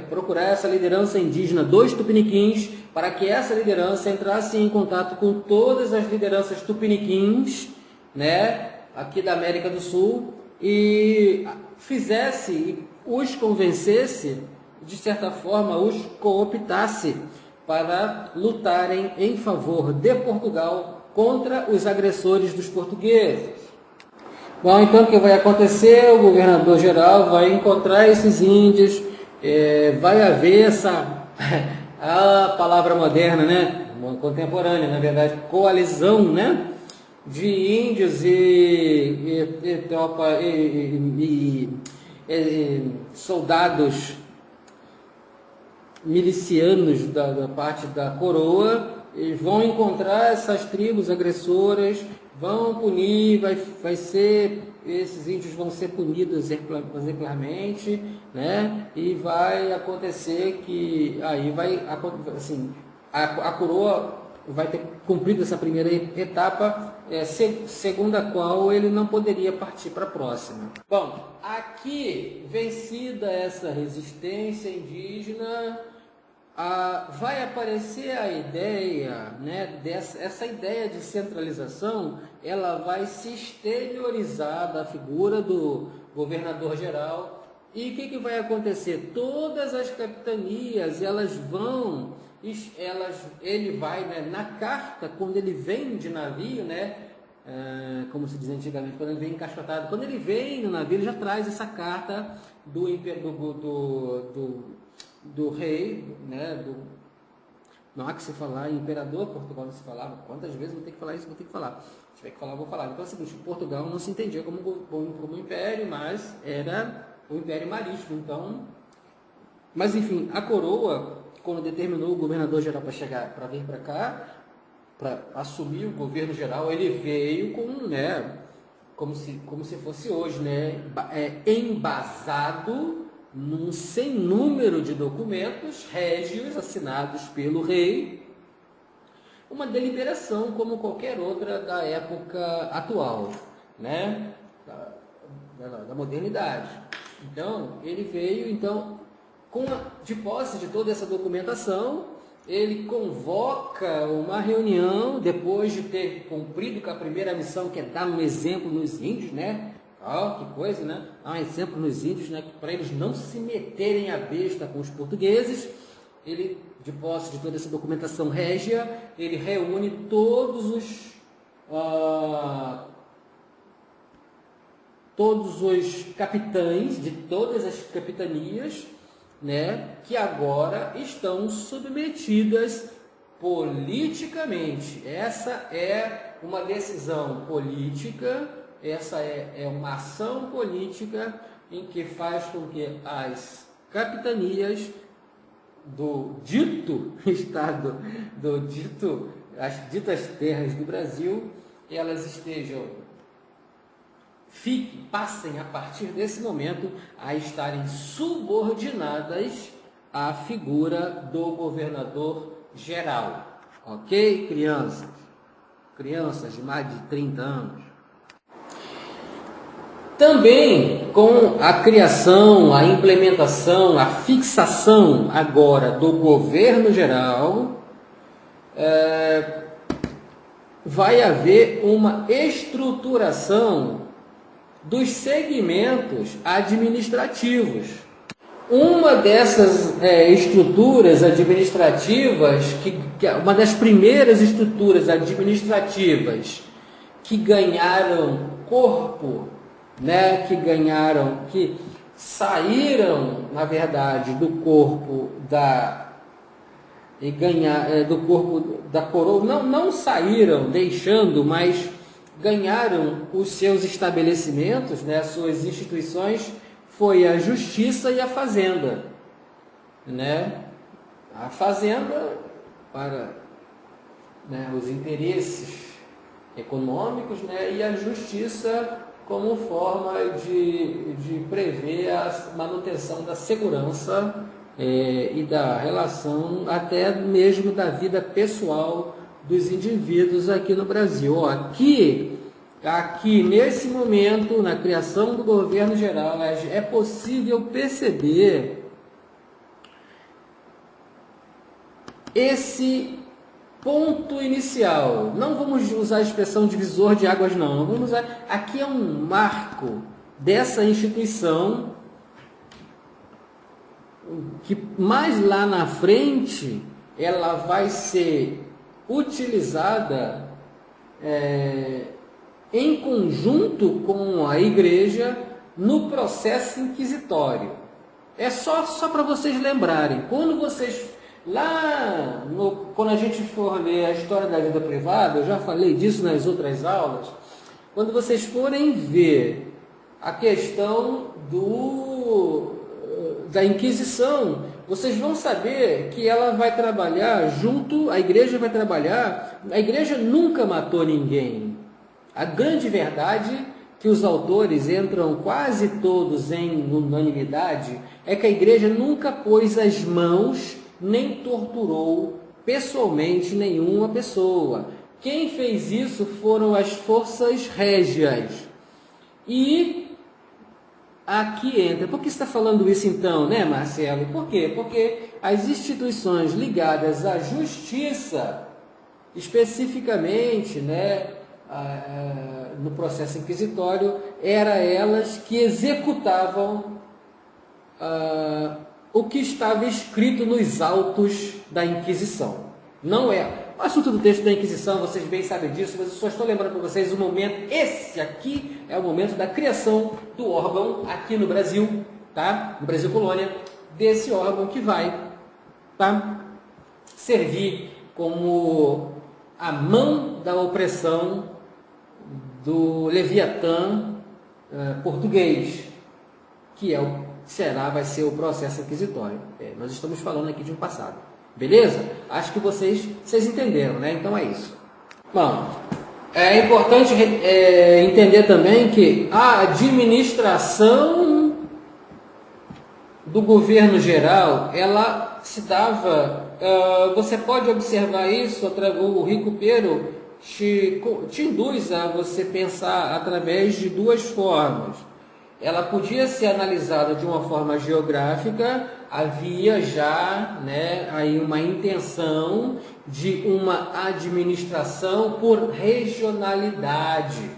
procurar essa liderança indígena dos tupiniquins, para que essa liderança entrasse em contato com todas as lideranças tupiniquins, né, aqui da América do Sul, e os convencesse, de certa forma, os cooptasse para lutarem em favor de Portugal contra os agressores dos portugueses. Bom, então o que vai acontecer? O governador geral vai encontrar esses índios, vai haver essa a palavra moderna, né? Contemporânea, na verdade, coalizão, né? De índios e soldados milicianos da parte da coroa, eles vão encontrar essas tribos agressoras, vão punir, esses índios vão ser punidos exemplarmente, né? E vai acontecer que aí assim, a coroa vai ter cumprido essa primeira etapa, segundo a qual ele não poderia partir para a próxima. Bom, aqui, vencida essa resistência indígena, vai aparecer a ideia, né, essa ideia de centralização, ela vai se exteriorizar da figura do governador geral. E o que vai acontecer? Todas as capitanias, ele vai, né, na carta, quando ele vem de navio, né, como se diz antigamente, quando ele vem encaixotado, quando ele vem no navio, ele já traz essa carta do rei, né, não há que se falar em imperador, Portugal não se falava, quantas vezes vou ter que falar isso, vou ter que falar, se tiver que falar, vou falar. Então é o seguinte, Portugal não se entendia como império, mas era o império marítimo, então, mas enfim, a coroa, quando determinou o governador geral para vir para cá, para assumir o governo geral, ele veio com, né, como se fosse hoje, né, embasado num sem número de documentos régios assinados pelo rei, uma deliberação como qualquer outra da época atual, né, da modernidade. Então, ele veio, de posse de toda essa documentação, ele convoca uma reunião, depois de ter cumprido com a primeira missão, que é dar um exemplo nos índios, né? Que coisa, né? Dar um exemplo nos índios, né? Para eles não se meterem à besta com os portugueses. Ele, de posse de toda essa documentação régia, ele reúne todos os capitães de todas as capitanias, né, que agora estão submetidas politicamente. Essa é uma decisão política, essa é uma ação política em que faz com que as capitanias do dito Estado, as ditas terras do Brasil, elas passem a partir desse momento a estarem subordinadas à figura do governador geral. Ok, crianças? Crianças de mais de 30 anos. Também com a criação, a implementação, a fixação agora do governo geral, vai haver uma estruturação dos segmentos administrativos. Uma dessas estruturas administrativas, uma das primeiras estruturas administrativas que ganharam corpo, né, que saíram, na verdade, do corpo do corpo da coroa, não saíram deixando, mas ganharam os seus estabelecimentos, né, suas instituições, foi a justiça e a fazenda, né? A fazenda para, né, os interesses econômicos, né, e a justiça como forma de prever a manutenção da segurança e da relação, até mesmo da vida pessoal dos indivíduos aqui no Brasil. Aqui nesse momento, na criação do governo geral, é possível perceber esse ponto inicial. Não vamos usar a expressão divisor de águas, não. Vamos usar, aqui é um marco dessa instituição que mais lá na frente ela vai ser utilizada em conjunto com a igreja no processo inquisitório. É só para vocês lembrarem, quando vocês quando a gente for ler a história da vida privada, eu já falei disso nas outras aulas, quando vocês forem ver a questão da Inquisição, vocês vão saber que ela vai trabalhar junto, a igreja vai trabalhar, a igreja nunca matou ninguém. A grande verdade que os autores entram quase todos em unanimidade é que a igreja nunca pôs as mãos nem torturou pessoalmente nenhuma pessoa. Quem fez isso foram as forças régias. E aqui entra. Por que você está falando isso então, né, Marcelo? Por quê? Porque as instituições ligadas à justiça, especificamente, né, no processo inquisitório, eram elas que executavam o que estava escrito nos autos da Inquisição. Não é o assunto do texto da Inquisição, vocês bem sabem disso, mas eu só estou lembrando para vocês o momento, esse aqui é o momento da criação do órgão aqui no Brasil, tá? No Brasil Colônia, desse órgão que vai, tá, servir como a mão da opressão do Leviatã português, que vai ser o processo inquisitório. Nós estamos falando aqui de um passado. Beleza? Acho que vocês entenderam, né? Então é isso. Bom, é importante entender também que a administração do governo geral, ela se dava... você pode observar isso, o Rico Pero te induz a você pensar através de duas formas. Ela podia ser analisada de uma forma geográfica, havia já, né, aí uma intenção de uma administração por regionalidade.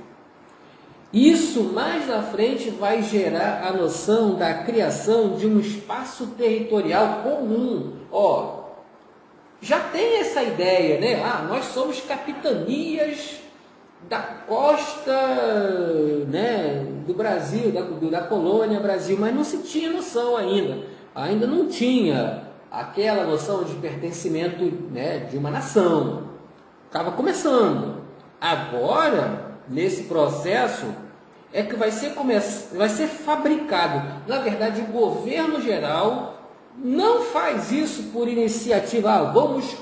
Isso mais à frente vai gerar a noção da criação de um espaço territorial comum. Já tem essa ideia, né? Nós somos capitanias da costa, né, do Brasil, da colônia Brasil, mas não se tinha noção ainda não tinha aquela noção de pertencimento, né, de uma nação, estava começando. Agora, nesse processo, é que vai ser fabricado. Na verdade, o governo geral não faz isso por iniciativa, vamos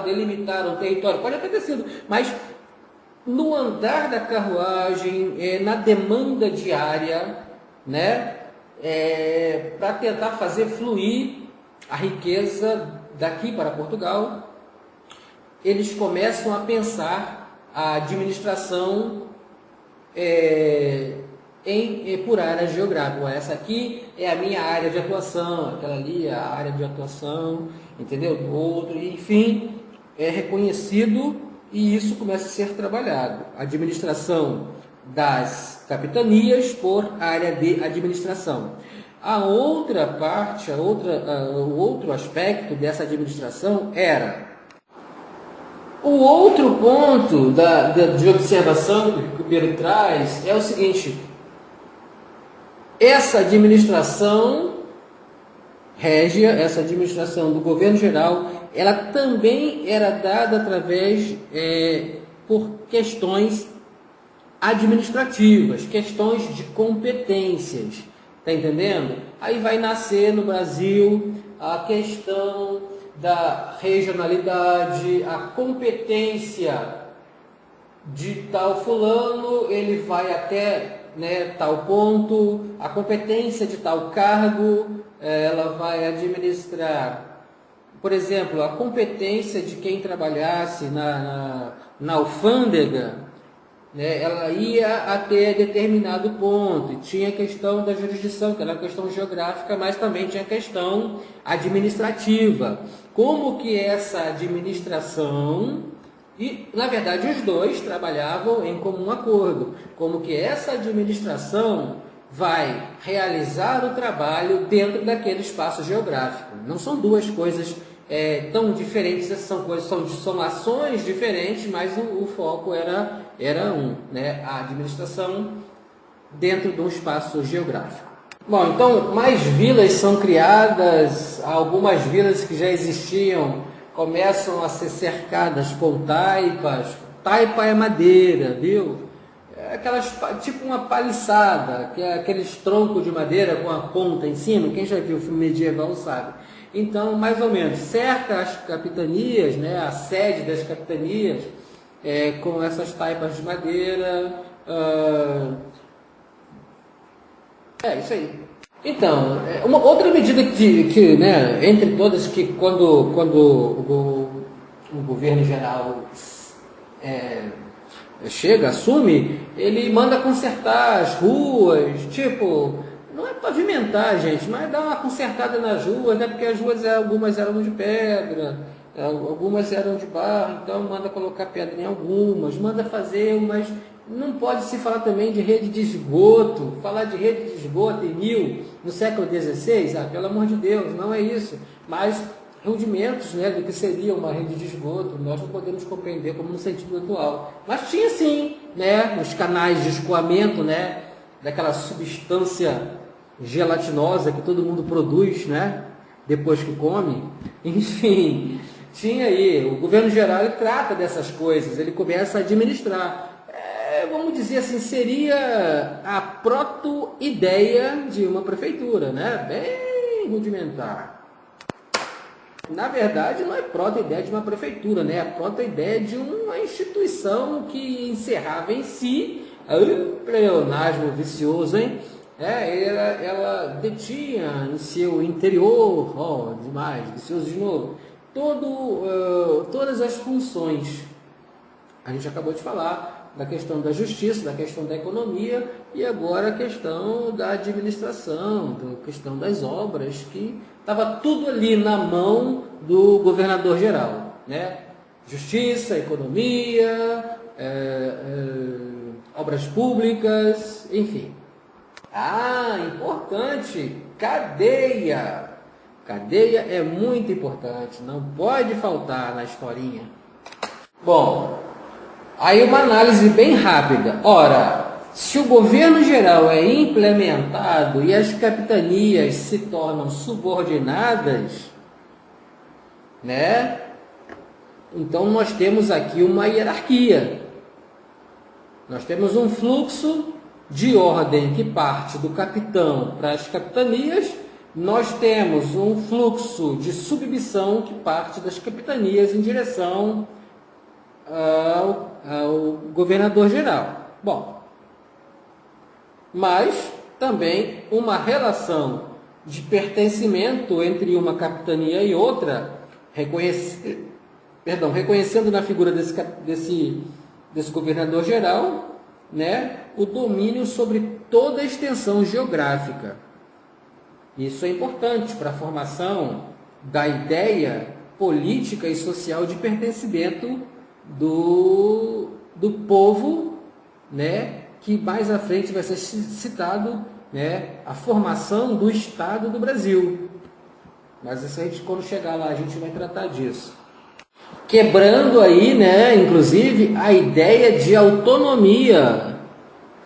delimitar um território, pode até ter sido, mas no andar da carruagem, na demanda diária, né, para tentar fazer fluir a riqueza daqui para Portugal, eles começam a pensar a administração por área geográfica. Essa aqui é a minha área de atuação, aquela ali é a área de atuação, entendeu? Do outro, enfim, é reconhecido. E isso começa a ser trabalhado. Administração das capitanias por área de administração. A outra parte, o outro aspecto dessa administração era... O outro ponto de observação que o Pedro traz é o seguinte: essa administração régia, essa administração do governo geral, ela também era dada através por questões administrativas, questões de competências, tá entendendo? Aí vai nascer no Brasil a questão da regionalidade, a competência de tal fulano, ele vai até, né, tal ponto, a competência de tal cargo, ela vai administrar, por exemplo, a competência de quem trabalhasse na alfândega, né, ela ia até determinado ponto, e tinha a questão da jurisdição, que era a questão geográfica, mas também tinha a questão administrativa. Como que essa administração, e na verdade os dois trabalhavam em comum acordo, como que essa administração vai realizar o trabalho dentro daquele espaço geográfico. Não são duas coisas tão diferentes, são ações diferentes, mas o foco era era né, a administração dentro de um espaço geográfico. Bom, então mais vilas são criadas, algumas vilas que já existiam começam a ser cercadas com taipas. Taipa é madeira, viu? É aquelas, tipo uma paliçada, que é aqueles troncos de madeira com a ponta em cima. Quem já viu o filme medieval sabe. Então, mais ou menos, cerca as capitanias, né, a sede das capitanias, com essas taipas de madeira. Isso aí. Então, uma outra medida que né, entre todas, que quando o governo geral chega, assume, ele manda consertar as ruas, tipo, não é pavimentar, gente, mas dar uma consertada nas ruas, né, porque as ruas algumas eram de pedra, algumas eram de barro, então manda colocar pedra em algumas, manda fazer umas... Não pode se falar também de rede de esgoto, falar de rede de esgoto no século XVI, pelo amor de Deus, não é isso. Mas rudimentos, né, do que seria uma rede de esgoto, nós não podemos compreender como no sentido atual. Mas tinha sim, né, os canais de escoamento, né, daquela substância gelatinosa que todo mundo produz, né, depois que come. Enfim, tinha aí. O governo geral ele trata dessas coisas, ele começa a administrar. Vamos dizer assim, seria a proto-ideia de uma prefeitura, né? Bem rudimentar. Na verdade, não é proto-ideia de uma prefeitura, né? É a proto-ideia de uma instituição que encerrava em si o pleonasmo vicioso, hein? Ela detinha em seu interior, demais, vicioso de novo, todas as funções. A gente acabou de falar da questão da justiça, da questão da economia e agora a questão da administração, da questão das obras, que estava tudo ali na mão do governador geral, né? Justiça, economia, obras públicas, enfim. Importante, cadeia. Cadeia é muito importante, não pode faltar na historinha. Bom, aí uma análise bem rápida. Ora, se o governo geral é implementado e as capitanias se tornam subordinadas, né? Então nós temos aqui uma hierarquia. Nós temos um fluxo de ordem que parte do capitão para as capitanias. Nós temos um fluxo de submissão que parte das capitanias em direção ao governador geral. Bom, mas também uma relação de pertencimento entre uma capitania e outra, reconhecendo na figura desse governador geral, né, o domínio sobre toda a extensão geográfica. Isso é importante para a formação da ideia política e social de pertencimento do povo, né, que mais à frente vai ser citado, né, a formação do Estado do Brasil. Mas isso a gente, quando chegar lá, a gente vai tratar disso. Quebrando aí, né, inclusive, a ideia de autonomia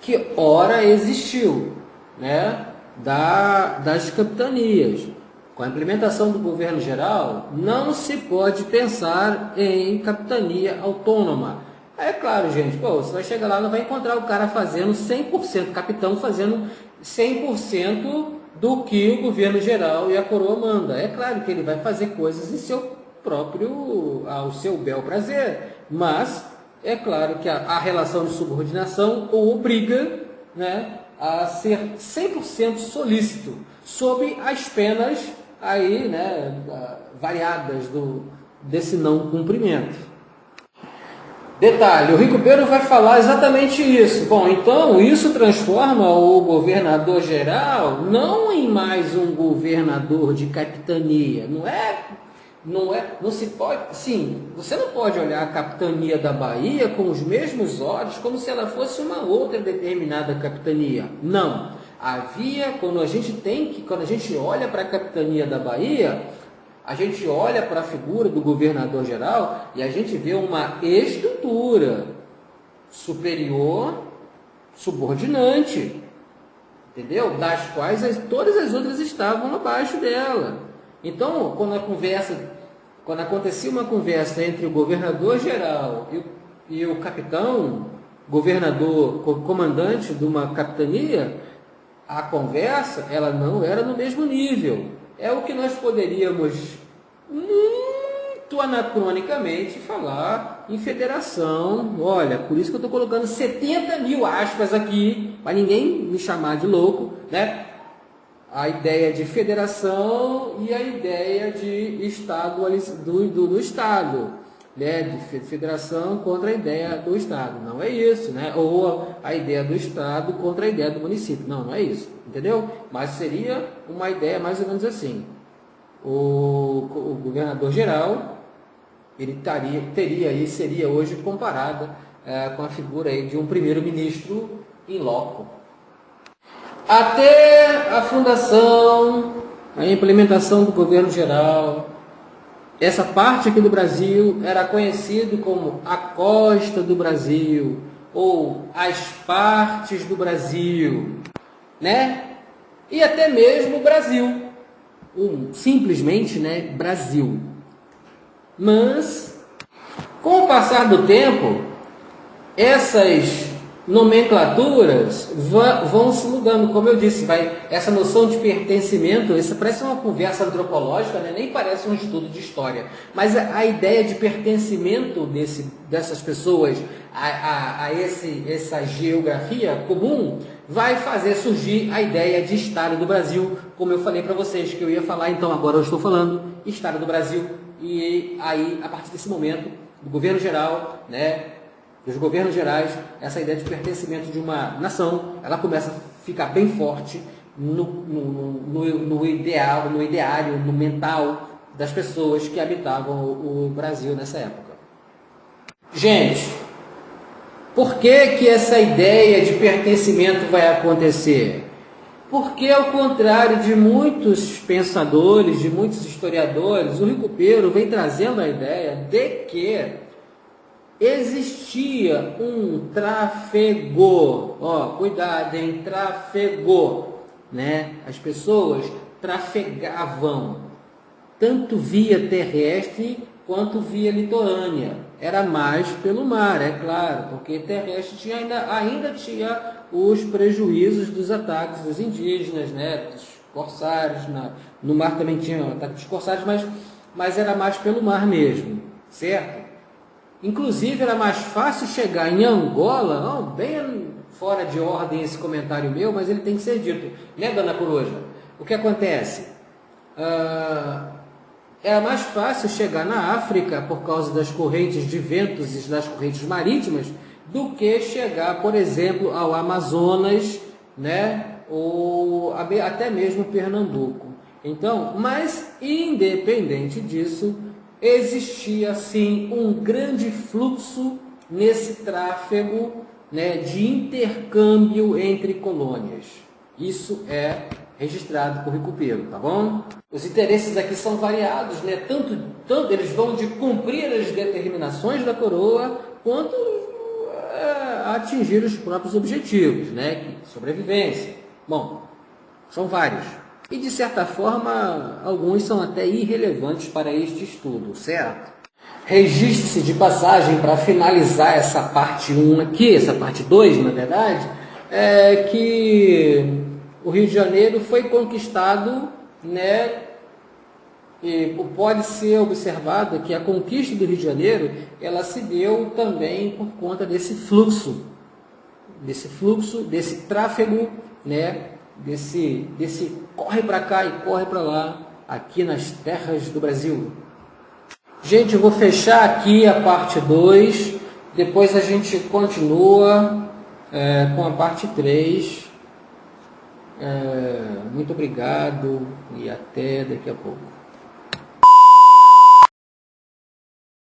que ora existiu, né, das capitanias. Com a implementação do governo geral, não se pode pensar em capitania autônoma. É claro, gente, você vai chegar lá e não vai encontrar o cara fazendo 100%, capitão fazendo 100% do que o governo geral e a coroa manda. É claro que ele vai fazer coisas em ao seu bel prazer, mas é claro que a relação de subordinação o obriga, né, a ser 100% solícito, sob as penas aí, né, variadas desse não cumprimento. Detalhe, o Rico Pedro vai falar exatamente isso. Bom, então isso transforma o governador geral não em mais um governador de capitania. Não se pode, sim, você não pode olhar a capitania da Bahia com os mesmos olhos como se ela fosse uma outra determinada capitania. Não. Quando a gente olha para a capitania da Bahia, a gente olha para a figura do governador geral e a gente vê uma estrutura superior, subordinante, entendeu? Das quais todas as outras estavam abaixo dela. Então, quando acontecia uma conversa entre o governador geral e o capitão, governador, comandante de uma capitania, a conversa ela não era no mesmo nível. É o que nós poderíamos muito anacronicamente falar em federação. Olha, por isso que eu estou colocando 70 mil aspas aqui, para ninguém me chamar de louco, né? A ideia de federação e a ideia de Estado do Estado, né? De federação contra a ideia do Estado. Não é isso, né? Ou a ideia do Estado contra a ideia do município. Não, não é isso, entendeu? Mas seria uma ideia mais ou menos assim. O governador geral, ele seria hoje comparado com a figura aí de um primeiro-ministro in loco. Até a fundação, a implementação do governo geral, essa parte aqui do Brasil era conhecido como a costa do Brasil, ou as partes do Brasil, né? E até mesmo o Brasil, simplesmente, né, Brasil. Mas, com o passar do tempo, essas nomenclaturas vão se mudando, como eu disse, essa noção de pertencimento, isso parece uma conversa antropológica, né? Nem parece um estudo de história, mas a ideia de pertencimento dessas pessoas essa geografia comum vai fazer surgir a ideia de Estado do Brasil, como eu falei para vocês que eu ia falar, então agora eu estou falando Estado do Brasil, e aí a partir desse momento, do governo geral, né, dos governos gerais, essa ideia de pertencimento de uma nação, ela começa a ficar bem forte no ideário, no mental das pessoas que habitavam o Brasil nessa época. Gente, por que essa ideia de pertencimento vai acontecer? Porque, ao contrário de muitos pensadores, de muitos historiadores, o Recupero vem trazendo a ideia de que existia um tráfego, cuidado, hein? Tráfego, né? As pessoas trafegavam, tanto via terrestre quanto via litorânea. Era mais pelo mar, é claro, porque terrestre ainda tinha os prejuízos dos ataques dos indígenas, né? Dos corsários, no mar também tinha o ataque dos corsários, mas era mais pelo mar mesmo, certo? Inclusive, era mais fácil chegar em Angola, bem fora de ordem esse comentário meu, mas ele tem que ser dito, né, dona Coruja? O que acontece? Era mais fácil chegar na África, por causa das correntes de ventos e das correntes marítimas, do que chegar, por exemplo, ao Amazonas, né, ou até mesmo Pernambuco. Então, mas independente disso, existia sim um grande fluxo nesse tráfego, né, de intercâmbio entre colônias. Isso é registrado por Recupero, tá bom? Os interesses aqui são variados, né? Tanto eles vão de cumprir as determinações da coroa, quanto atingir os próprios objetivos, né? Sobrevivência. Bom, são vários. E, de certa forma, alguns são até irrelevantes para este estudo, certo? Registre-se de passagem para finalizar essa parte 1 aqui, essa parte 2, na verdade, que o Rio de Janeiro foi conquistado, né? E pode ser observado que a conquista do Rio de Janeiro, ela se deu também por conta desse fluxo, desse tráfego, né? Desse corre para cá e corre para lá, aqui nas terras do Brasil. Gente, eu vou fechar aqui a parte 2, depois a gente continua com a parte 3. Muito obrigado e até daqui a pouco.